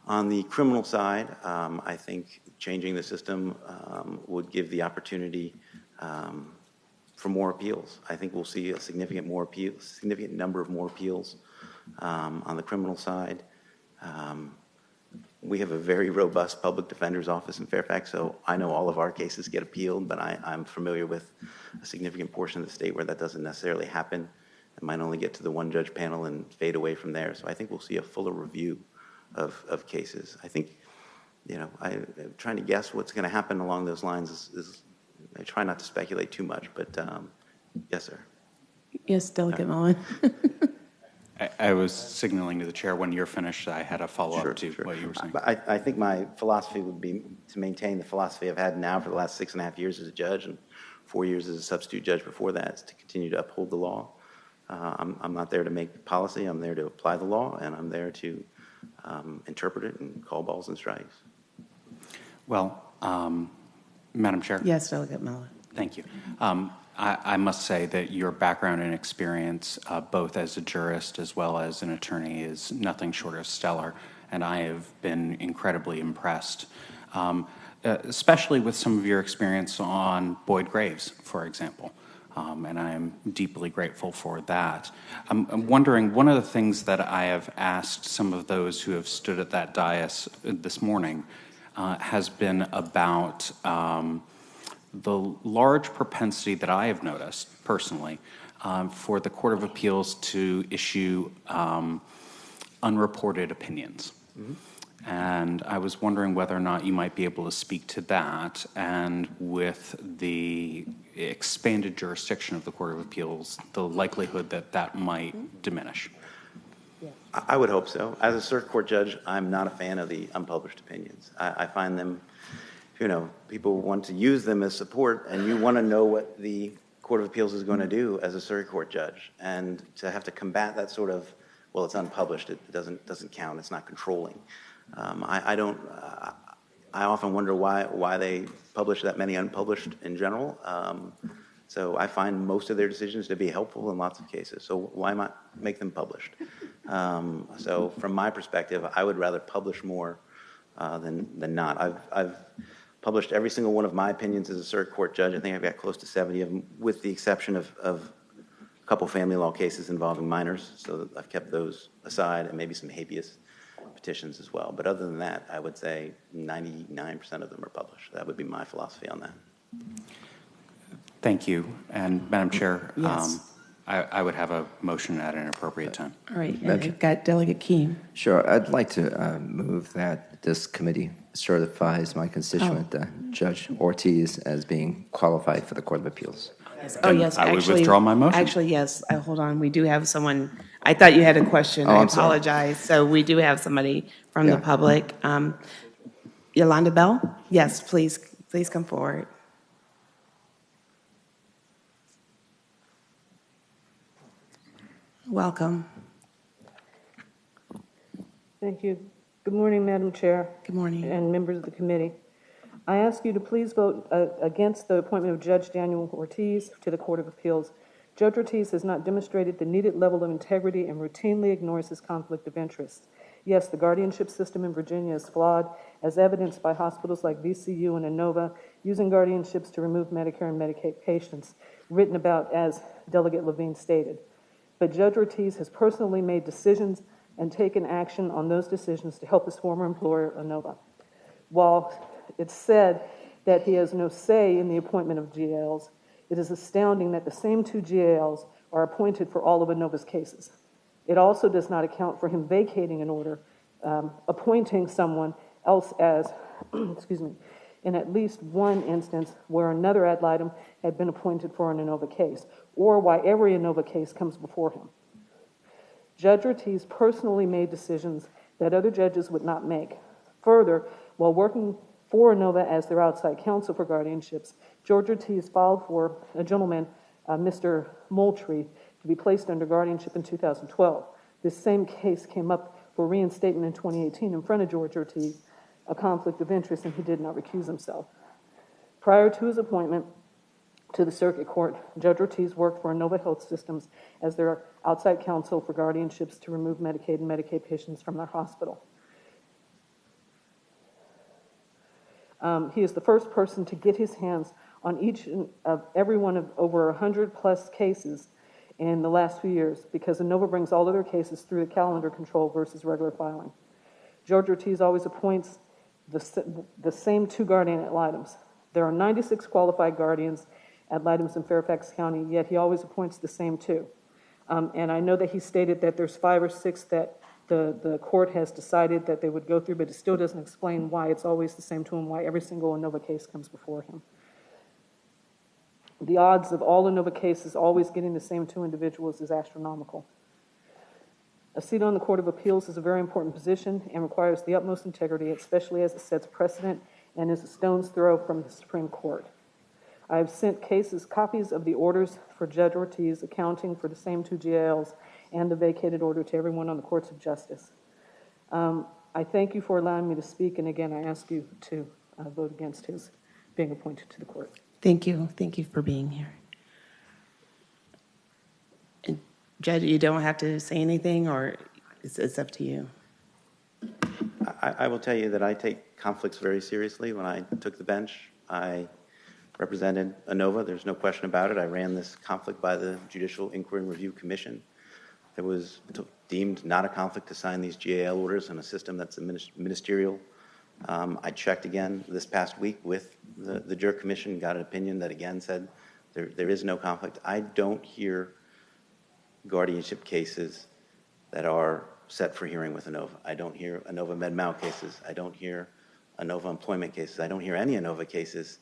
On the criminal side, I think changing the system would give the opportunity for more appeals. I think we'll see a significant number of more appeals on the criminal side. We have a very robust public defender's office in Fairfax, so I know all of our cases get appealed, but I'm familiar with a significant portion of the state where that doesn't necessarily happen. It might only get to the one-judge panel and fade away from there. So I think we'll see a fuller review of cases. I think, I'm trying to guess what's going to happen along those lines is I try not to speculate too much, but yes, sir. Yes, Delegate Mullen. I was signaling to the chair when you're finished, I had a follow-up to what you were saying. I think my philosophy would be to maintain the philosophy I've had now for the last 6.5 years as a judge and 4 years as a substitute judge before that, is to continue to uphold the law. I'm not there to make policy. I'm there to apply the law, and I'm there to interpret it and call balls and strikes. Well, Madam Chair. Yes, Delegate Mullen. Thank you. I must say that your background and experience, both as a jurist as well as an attorney, is nothing short of stellar, and I have been incredibly impressed, especially with some of your experience on Boyd Graves, for example, and I am deeply grateful for that. I'm wondering, one of the things that I have asked some of those who have stood at that dais this morning has been about the large propensity that I have noticed personally for the Court of Appeals to issue unreported opinions. Mm-hmm. And I was wondering whether or not you might be able to speak to that, and with the expanded jurisdiction of the Court of Appeals, the likelihood that that might diminish. I would hope so. As a circuit court judge, I'm not a fan of the unpublished opinions. I find them, people want to use them as support, and you want to know what the Court of Appeals is going to do as a circuit court judge. And to have to combat that sort of, well, it's unpublished, it doesn't count, it's not controlling. I often wonder why they publish that many unpublished in general. So I find most of their decisions to be helpful in lots of cases. So why not make them published? So from my perspective, I would rather publish more than not. I've published every single one of my opinions as a circuit court judge. I think I've got close to 70 of them, with the exception of a couple family law cases involving minors. So I've kept those aside, and maybe some habeas petitions as well. But other than that, I would say 99% of them are published. That would be my philosophy on that. Thank you. And Madam Chair, Yes. I would have a motion at an appropriate time. All right, and I've got Delegate Keem. Sure. I'd like to move that this committee certifies my constituent, Judge Ortiz, as being qualified for the Court of Appeals. Yes. Oh, yes. I would withdraw my motion. Actually, yes. Hold on. We do have someone. I thought you had a question. Oh, I I'm sorry. apologize. So we do have somebody from the public. Yolanda Bell? Yes, please come forward. Welcome. Thank you. Good morning, Madam Chair. Good morning. And members of the committee. I ask you to please vote against the appointment of Judge Daniel Ortiz to the Court of Appeals. Judge Ortiz has not demonstrated the needed level of integrity and routinely ignores his conflict of interest. Yes, the guardianship system in Virginia is flawed, as evidenced by hospitals like VCU and Inova using guardianships to remove Medicare and Medicaid patients, written about as Delegate Levine stated. But Judge Ortiz has personally made decisions and taken action on those decisions to help his former employer, Inova. While it's said that he has no say in the appointment of GALs, it is astounding that the same two GALs are appointed for all of Inova's cases. It also does not account for him vacating an order, appointing someone else as, excuse me, in at least one instance where another ad litem had been appointed for an Inova case, or why every Inova case comes before him. Judge Ortiz personally made decisions that other judges would not make. Further, while working for Inova as their outside counsel for guardianships, Judge Ortiz filed for a gentleman, Mr. Moultrie, to be placed under guardianship in 2012. This same case came up for reinstatement in 2018 in front of Judge Ortiz, a conflict of interest, and he did not recuse himself. Prior to his appointment to the circuit court, Judge Ortiz worked for Inova Health Systems as their outside counsel for guardianships to remove Medicaid and Medicaid patients from their hospital. He is the first person to get his hands on each of every one of over 100 plus cases in the last few years, because Inova brings all of their cases through the calendar control versus regular filing. Judge Ortiz always appoints the same two guardian ad litems. There are 96 qualified guardians ad litems in Fairfax County, yet he always appoints the same two. And I know that he stated that there's 5 or 6 that the court has decided that they would go through, but it still doesn't explain why it's always the same two and why every single Inova case comes before him. The odds of all Inova cases always getting the same two individuals is astronomical. A seat on the Court of Appeals is a very important position and requires the utmost integrity, especially as it sets precedent and is a stone's throw from the Supreme Court. I have sent copies of the orders for Judge Ortiz accounting for the same two GALs and the vacated order to everyone on the courts of justice. I thank you for allowing me to speak, and again, I ask you to vote against his being appointed to the court. Thank you. Thank you for being here. And Judge, you don't have to say anything, or it's up to you. I will tell you that I take conflicts very seriously. When I took the bench, I represented Inova. There's no question about it. I ran this conflict by the Judicial Inquiry and Review Commission. It was deemed not a conflict to sign these GAL orders in a system that's a ministerial. I checked again this past week with the Juror Commission, got an opinion that again said there is no conflict. I don't hear guardianship cases that are set for hearing with ANOVA. I don't hear ANOVA med-mal cases. I don't hear ANOVA employment cases. I don't hear any ANOVA cases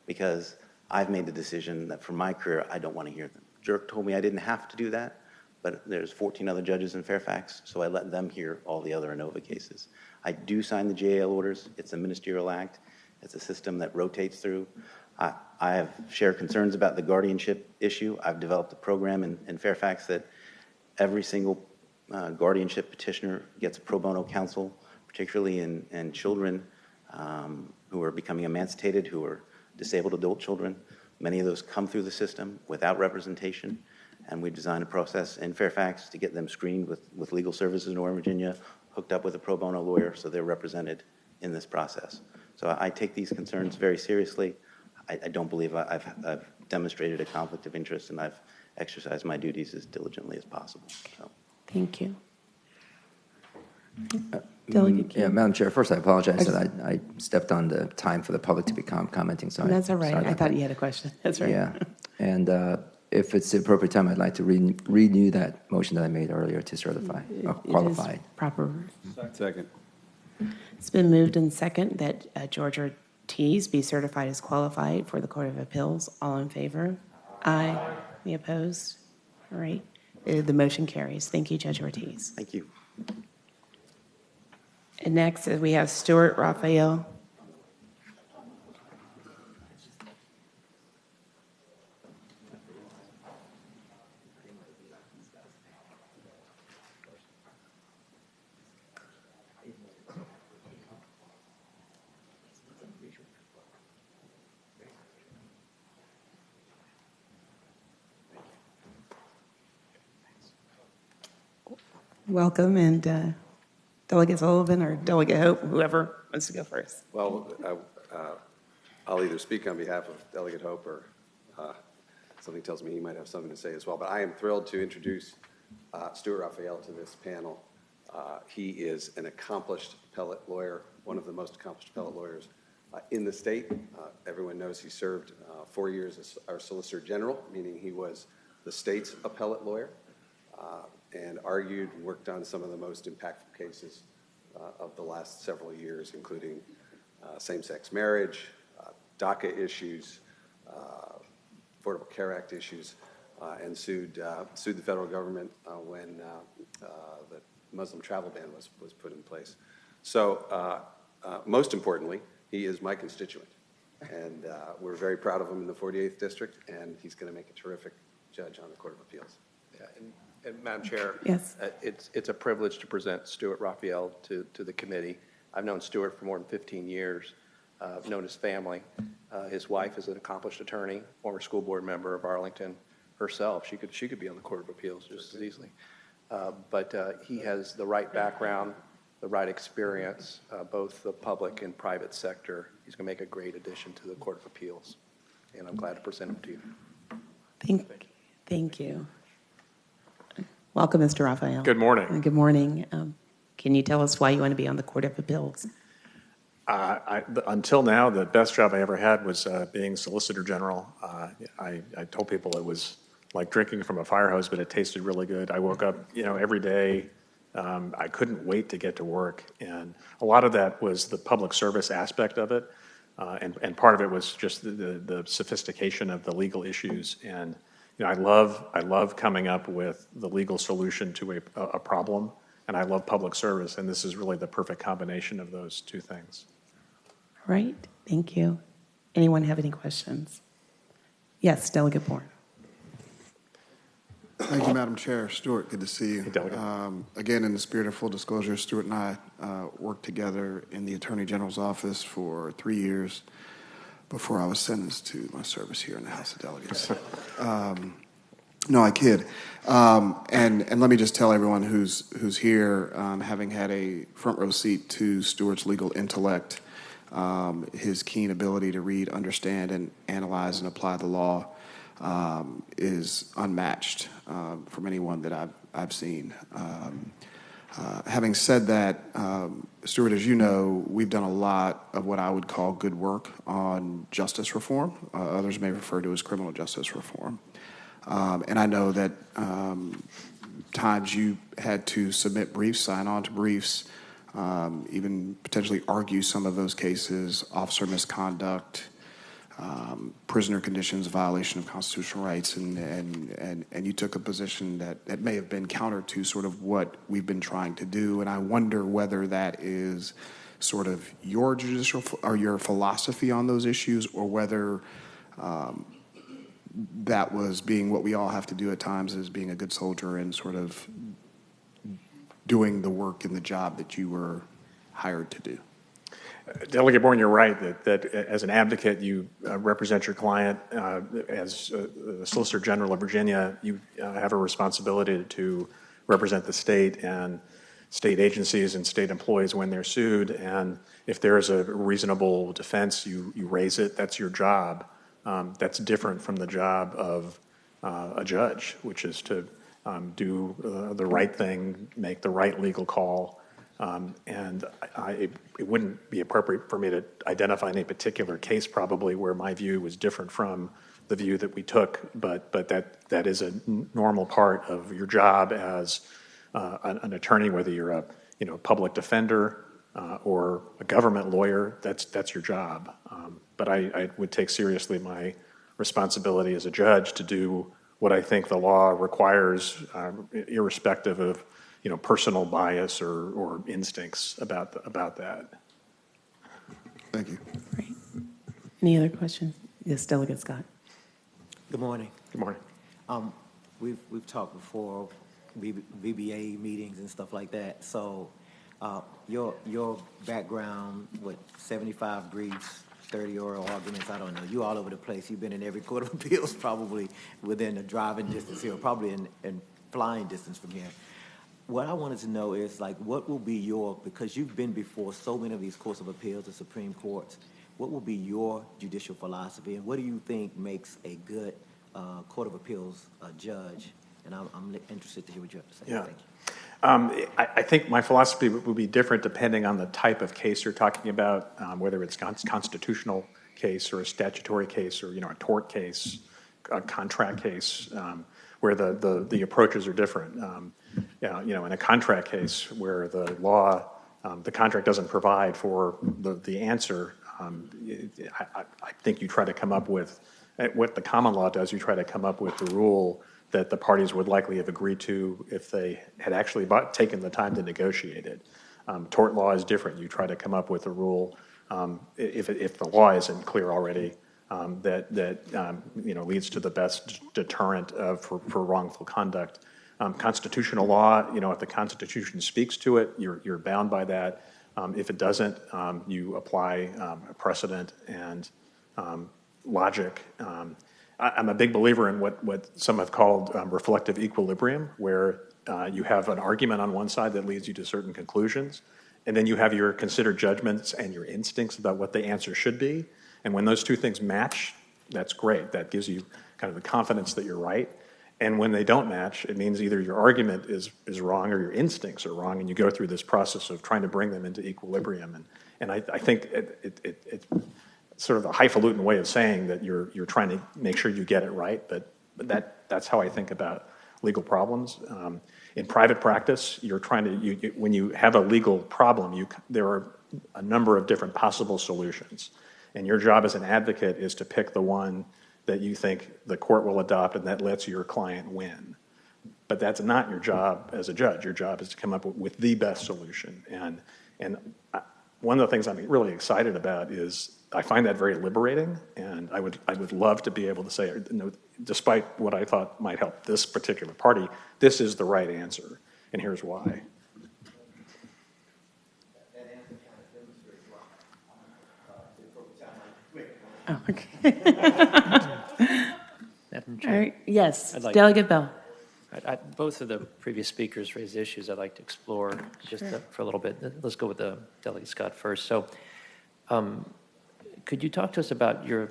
because I've made the decision that for my career, I don't want to hear them. Jerk told me I didn't have to do that, but there's 14 other judges in Fairfax, so I let them hear all the other ANOVA cases. I do sign the GAL orders. It's a ministerial act. It's a system that rotates through. I have shared concerns about the guardianship issue. I've developed a program in Fairfax that every single guardianship petitioner gets pro bono counsel, particularly in children who are becoming emancipated, who are disabled adult children. Many of those come through the system without representation, and we designed a process in Fairfax to get them screened with legal services in Northern Virginia, hooked up with a pro bono lawyer so they're represented in this process. So I take these concerns very seriously. I don't believe I've demonstrated a conflict of interest, and I've exercised my duties as diligently as possible. So. Thank you. Yeah, Madam Chair, first I apologize that I stepped on the time for the public to be commenting. So That's all right. sorry I about thought that. you had a question. That's right. Yeah, and if it's the appropriate time, I'd like to renew that motion that I made earlier to certify, qualified. It is proper. Second. It's been moved and second that George Ortiz be certified as qualified for the Court of Appeals. All in favor? Aye. Any opposed? All right. The motion carries. Thank you, Judge Ortiz. Thank you. And next, we have Stuart Raphael. Welcome, and Delegate Sullivan or Delegate Hope, whoever wants to go first. Well, I'll either speak on behalf of Delegate Hope or something tells me he might have something to say as well. But I am thrilled to introduce Stuart Raphael to this panel. He is an accomplished appellate lawyer, one of the most accomplished appellate lawyers in the state. Everyone knows he served 4 years as our Solicitor General, meaning he was the state's appellate lawyer, and argued and worked on some of the most impactful cases of the last several years, including same-sex marriage, DACA issues, Affordable Care Act issues, and sued the federal government when the Muslim travel ban was put in place. So most importantly, he is my constituent, and we're very proud of him in the 48th District, and he's going to make a terrific judge on the Court of Appeals. Yeah, and Madam Chair, yes. It's a privilege to present Stuart Raphael to the committee. I've known Stuart for more than 15 years. I've known his family. His wife is an accomplished attorney, former school board member of Arlington herself. She could be on the Court of Appeals just as easily. But he has the right background, the right experience, both the public and private sector. He's going to make a great addition to the Court of Appeals, and I'm glad to present him to you. Thank you. Welcome, Mr. Raphael. Good morning. Good morning. Can you tell us why you want to be on the Court of Appeals? Until now, the best job I ever had was being Solicitor General. I told people it was like drinking from a fire hose, but it tasted really good. I woke up, every day. I couldn't wait to get to work, and a lot of that was the public service aspect of it, and part of it was just the sophistication of the legal issues. And I love coming up with the legal solution to a problem, and I love public service, and this is really the perfect combination of those two things. All right, thank you. Anyone have any questions? Yes, Delegate Bourne. Thank you, Madam Chair. Stuart, good to see you. Hey, Delegate. Again, in the spirit of full disclosure, Stuart and I worked together in the Attorney General's office for 3 years before I was sentenced to my service here in the House of Delegates. No, I kid. And let me just tell everyone who's here, having had a front row seat to Stuart's legal intellect, his keen ability to read, understand, and analyze and apply the law is unmatched from anyone that I've seen. Having said that, Stuart, as you know, we've done a lot of what I would call good work on justice reform. Others may refer to as criminal justice reform. And I know that times you had to submit briefs, sign on to briefs, even potentially argue some of those cases, officer misconduct, prisoner conditions, violation of constitutional rights, and you took a position that may have been counter to sort of what we've been trying to do. And I wonder whether that is sort of your judicial or your philosophy on those issues, or whether that was being what we all have to do at times, as being a good soldier and sort of doing the work and the job that you were hired to do. Delegate Bourne, you're right that as an advocate, you represent your client. As the Solicitor General of Virginia, you have a responsibility to represent the state and state agencies and state employees when they're sued. And if there is a reasonable defense, you raise it. That's your job. That's different from the job of a judge, which is to do the right thing, make the right legal call. And it wouldn't be appropriate for me to identify any particular case probably where my view was different from the view that we took, but that is a normal part of your job as an attorney, whether you're a public defender or a government lawyer. That's your job. But I would take seriously my responsibility as a judge to do what I think the law requires, irrespective of personal bias or instincts about that. Thank you. Great. Any other questions? Yes, Delegate Scott. Good morning. Good morning. We've talked before, VBA meetings and stuff like that. So your background, 75 briefs, 30 oral arguments, I don't know. You all over the place. You've been in every court of appeals, probably within a driving distance here, probably in flying distance from here. What I wanted to know is, what will be because you've been before so many of these courts of appeals, the Supreme Courts, what will be your judicial philosophy, and what do you think makes a good Court of Appeals judge? And I'm interested to hear what you have to say. Yeah. Thank you. I think my philosophy would be different depending on the type of case you're talking about, whether it's a constitutional case or a statutory case or a tort case, a contract case, where the approaches are different. In a contract case where the law, the contract doesn't provide for the answer, I think you try to come up with what the common law does. You try to come up with the rule that the parties would likely have agreed to if they had actually taken the time to negotiate it. Tort law is different. You try to come up with a rule if the law isn't clear already, that leads to the best deterrent for wrongful conduct. Constitutional law, if the Constitution speaks to it, you're bound by that. If it doesn't, you apply a precedent and logic. I'm a big believer in what some have called reflective equilibrium, where you have an argument on one side that leads you to certain conclusions, and then you have your considered judgments and your instincts about what the answer should be. And when those two things match, that's great. That gives you kind of the confidence that you're right. And when they don't match, it means either your argument is wrong or your instincts are wrong, and you go through this process of trying to bring them into equilibrium. And I think it's sort of a highfalutin way of saying that you're trying to make sure you get it right, but that's how I think about legal problems. In private practice, you're trying to, when you have a legal problem, there are a number of different possible solutions. And your job as an advocate is to pick the one that you think the court will adopt and that lets your client win. But that's not your job as a judge. Your job is to come up with the best solution. And one of the things I'm really excited about is I find that very liberating, and I would love to be able to say, despite what I thought might help this particular party, this is the right answer, and here's why. Oh, okay. Madam Chair. All right. Yes, I'd like- Delegate Bell. Both of the previous speakers raised issues I'd like to explore just for a little bit. Let's go with the Delegate Scott first. So could you talk to us about your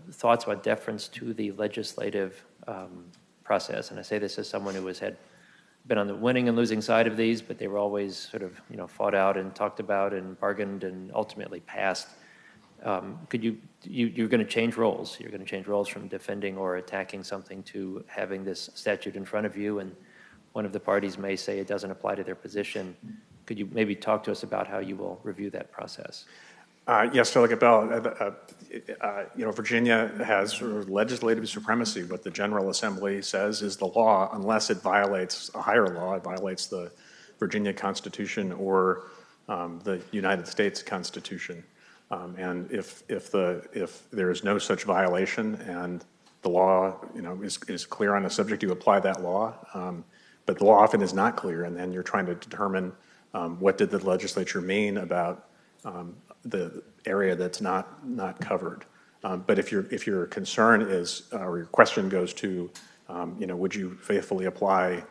thoughts about deference to the legislative process? And I say this as someone who has been on the winning and losing side of these, but they were always sort of fought out and talked about and bargained and ultimately passed. You're going to change roles. You're going to change roles from defending or attacking something to having this statute in front of you. And one of the parties may say it doesn't apply to their position. Could you maybe talk to us about how you will review that process? Yes, Delegate Bell. Virginia has sort of legislative supremacy. What the General Assembly says is the law, unless it violates a higher law, it violates the Virginia Constitution or the United States Constitution. And if there is no such violation and the law, is clear on the subject, you apply that law. But the law often is not clear, and then you're trying to determine what did the legislature mean about the area that's not covered. But if your concern is, or your question goes to, would you faithfully apply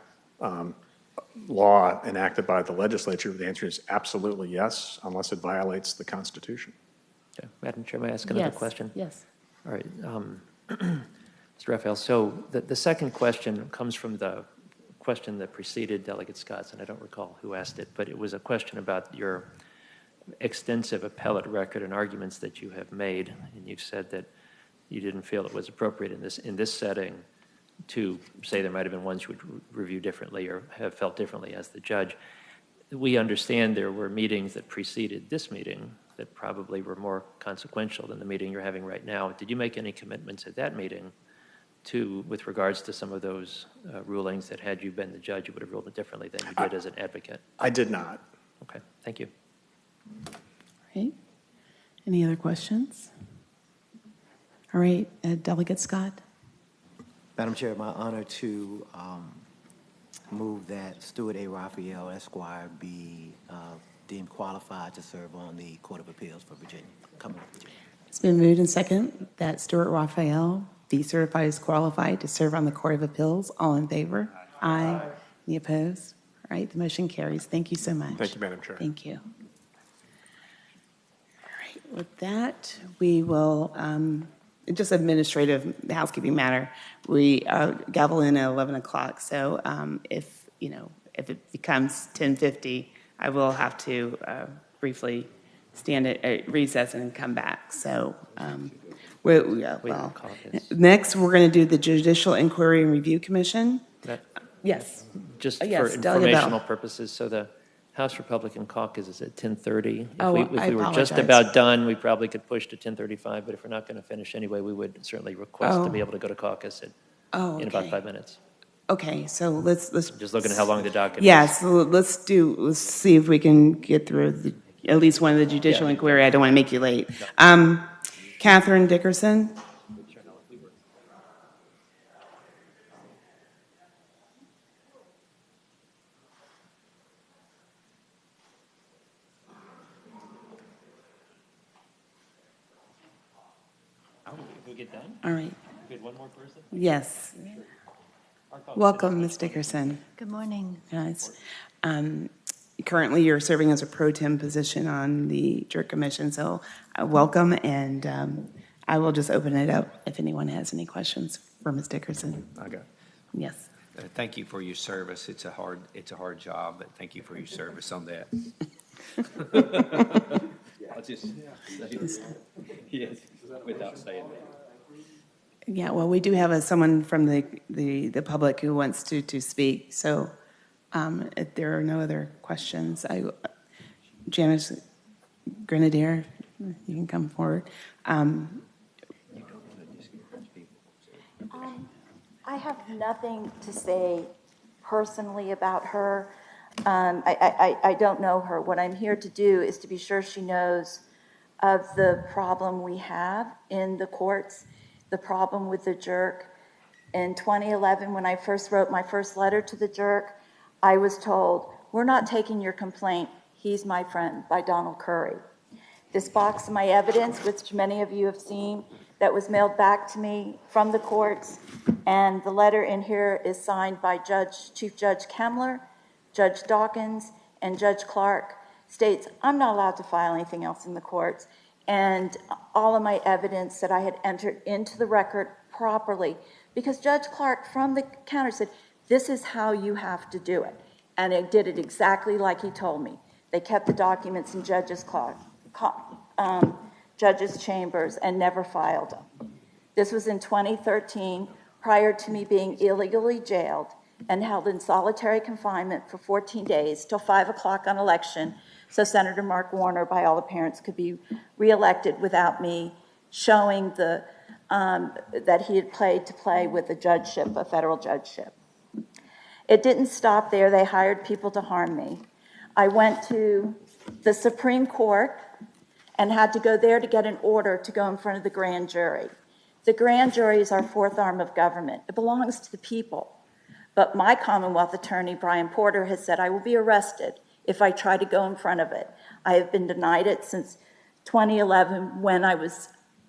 law enacted by the legislature, the answer is absolutely yes, unless it violates the Constitution. Okay. Madam Chair, may I ask another question? Yes. All right. Mr. Raphael, so the second question comes from the question that preceded Delegate Scott's, and I don't recall who asked it, but it was a question about your extensive appellate record and arguments that you have made, and you've said that you didn't feel it was appropriate in this setting to say there might have been ones you would review differently or have felt differently as the judge. We understand there were meetings that preceded this meeting that probably were more consequential than the meeting you're having right now. Did you make any commitments at that meeting with regards to some of those rulings that had you been the judge, you would have ruled it differently than you did as an advocate? I did not. Okay, thank you. All right. Any other questions? All right, Delegate Scott. Madam Chair, my honor to move that Stuart A. Raphael, Esquire, be deemed qualified to serve on the Court of Appeals for Virginia. It's been moved and second that Stuart Raphael be certified as qualified to serve on the Court of Appeals. All in favor? Aye. Any opposed? All right, the motion carries. Thank you so much. Thank you, Madam Chair. Thank you. All right, with that, we will, just administrative housekeeping matter, we gavel in at 11 o'clock. So if it becomes 10:50, I will have to briefly stand at recess and come back. So next, we're going to do the Judicial Inquiry and Review Commission. Yes. Just Yes, for Delegate informational Bell. purposes, so the House Republican caucus is at 10:30. Oh, If I we were just apologize. about done, we probably could push to 10:35, but if we're not going to finish anyway, we would certainly request to be able to go to caucus in about 5 minutes. Okay, so let's Just looking at how long the docket is. yes, let's see if we can get through at least one of the judicial inquiry. I don't want to make you late. Catherine Dickerson. We get done? All right. We had one more person? Yes. Welcome, Ms. Dickerson. Good morning. Yes. Currently, you're serving as a pro tem position on the Jury Commission, so welcome, and I will just open it up if anyone has any questions for Ms. Dickerson. Okay. Yes. Thank you for your service. It's a hard job, but thank you for your service on that. I'll just say yes, without saying that. Yeah, well, we do have someone from the public who wants to speak, so if there are no other questions, Janice Grenadier, you can come forward. I have nothing to say personally about her. I don't know her. What I'm here to do is to be sure she knows of the problem we have in the courts, the problem with the jerk. In 2011, when I first wrote my first letter to the jerk, I was told, "We're not taking your complaint. He's my friend," by Donald Curry. This box of my evidence, which many of you have seen, that was mailed back to me from the courts, and the letter in here is signed by Chief Judge Kemmler, Judge Dawkins, and Judge Clark, states I'm not allowed to file anything else in the courts, and all of my evidence that I had entered into the record properly, because Judge Clark from the counter said, this is how you have to do it, and it did it exactly like he told me. They kept the documents in Judge's chambers and never filed them. This was in 2013, prior to me being illegally jailed and held in solitary confinement for 14 days till 5 o'clock on election, so Senator Mark Warner, by all appearance, could be reelected without me showing that he had played to play with a judgeship, a federal judgeship. It didn't stop there. They hired people to harm me. I went to the Supreme Court and had to go there to get an order to go in front of the grand jury. The grand jury is our fourth arm of government. It belongs to the people. But my Commonwealth attorney, Brian Porter, has said I will be arrested if I try to go in front of it. I have been denied it since 2011 when I was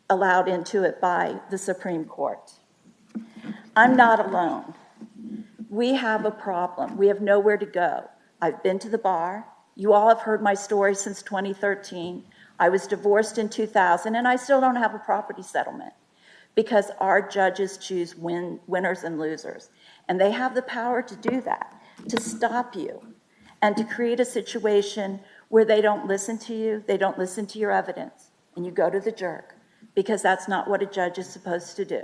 allowed into it by the Supreme Court. I'm not alone. We have a problem. We have nowhere to go. I've been to the bar. You all have heard my story since 2013. I was divorced in 2000, and I still don't have a property settlement because our judges choose winners and losers. And they have the power to do that, to stop you, and to create a situation where they don't listen to you, they don't listen to your evidence, and you go to the jerk, because that's not what a judge is supposed to do.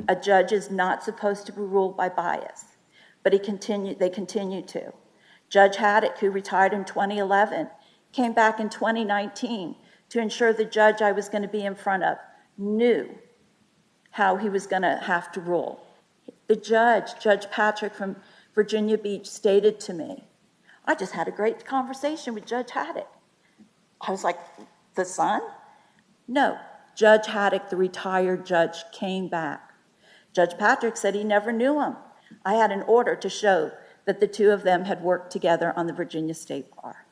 A judge is not supposed to be ruled by bias, but they continue to. Judge Haddock, who retired in 2011, came back in 2019 to ensure the judge I was going to be in front of knew how he was going to have to rule. The judge, Judge Patrick from Virginia Beach, stated to me, I just had a great conversation with Judge Haddock. I was like, the son? No, Judge Haddock, the retired judge, came back. Judge Patrick said he never knew him. I had an order to show that the two of them had worked together on the Virginia State Bar.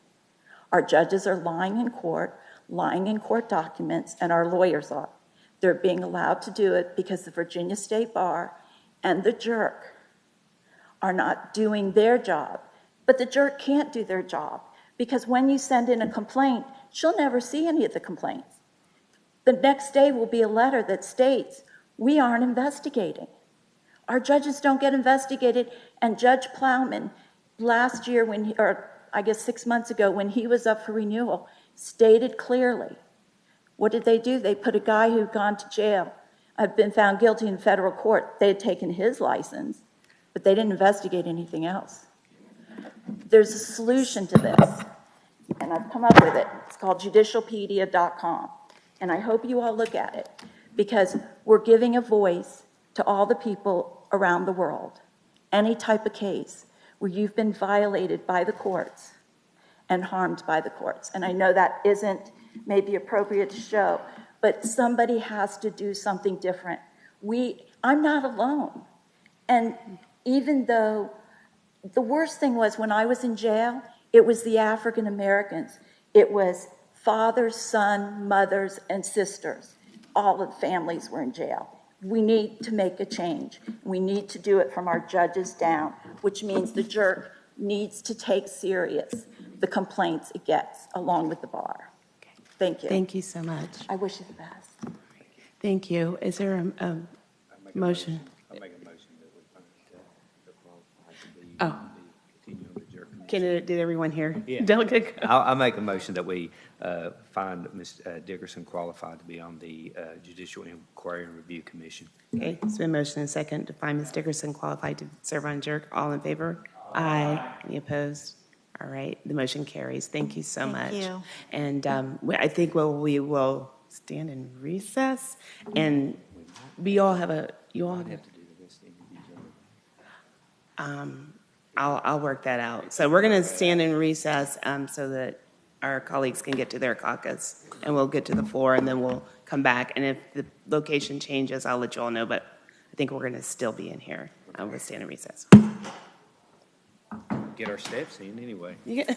Our judges are lying in court documents, and our lawyers are. They're being allowed to do it because the Virginia State Bar and the jerk are not doing their job. But the jerk can't do their job because when you send in a complaint, she'll never see any of the complaints. The next day will be a letter that states, we aren't investigating. Our judges don't get investigated, and Judge Plowman, last year, or I guess 6 months ago, when he was up for renewal, stated clearly, what did they do? They put a guy who'd gone to jail, had been found guilty in federal court. They had taken his license, but they didn't investigate anything else. There's a solution to this, and I've come up with it. It's called judicialpedia.com, and I hope you all look at it, because we're giving a voice to all the people around the world. Any type of case where you've been violated by the courts and harmed by the courts. And I know that isn't maybe appropriate to show, but somebody has to do something different. I'm not alone. And even though the worst thing was when I was in jail, it was the African Americans. It was fathers, son, mothers, and sisters. All of the families were in jail. We need to make a change. We need to do it from our judges down, which means the jerk needs to take serious the complaints it gets along with the bar. Thank you. Thank you so much. I wish you the best. Thank you. Is there a motion? I'll make a motion that we find the qualified to be continue on the jerk. Did everyone hear? Yeah. Delegate? I'll make a motion that we find Ms. Dickerson qualified to be on the Judicial Inquiry and Review Commission. Okay, it's been motioned and second to find Ms. Dickerson qualified to serve on jerk. All in favor? Aye. Any opposed? All right, the motion carries. Thank you so much. Thank you. And I think we will stand in recess, and you all have a, I'll work that out. So we're going to stand in recess so that our colleagues can get to their caucus, and we'll get to the floor, and then we'll come back. And if the location changes, I'll let you all know, but I think we're going to still be in here. We'll stand in recess. Get our steps in anyway. Yeah.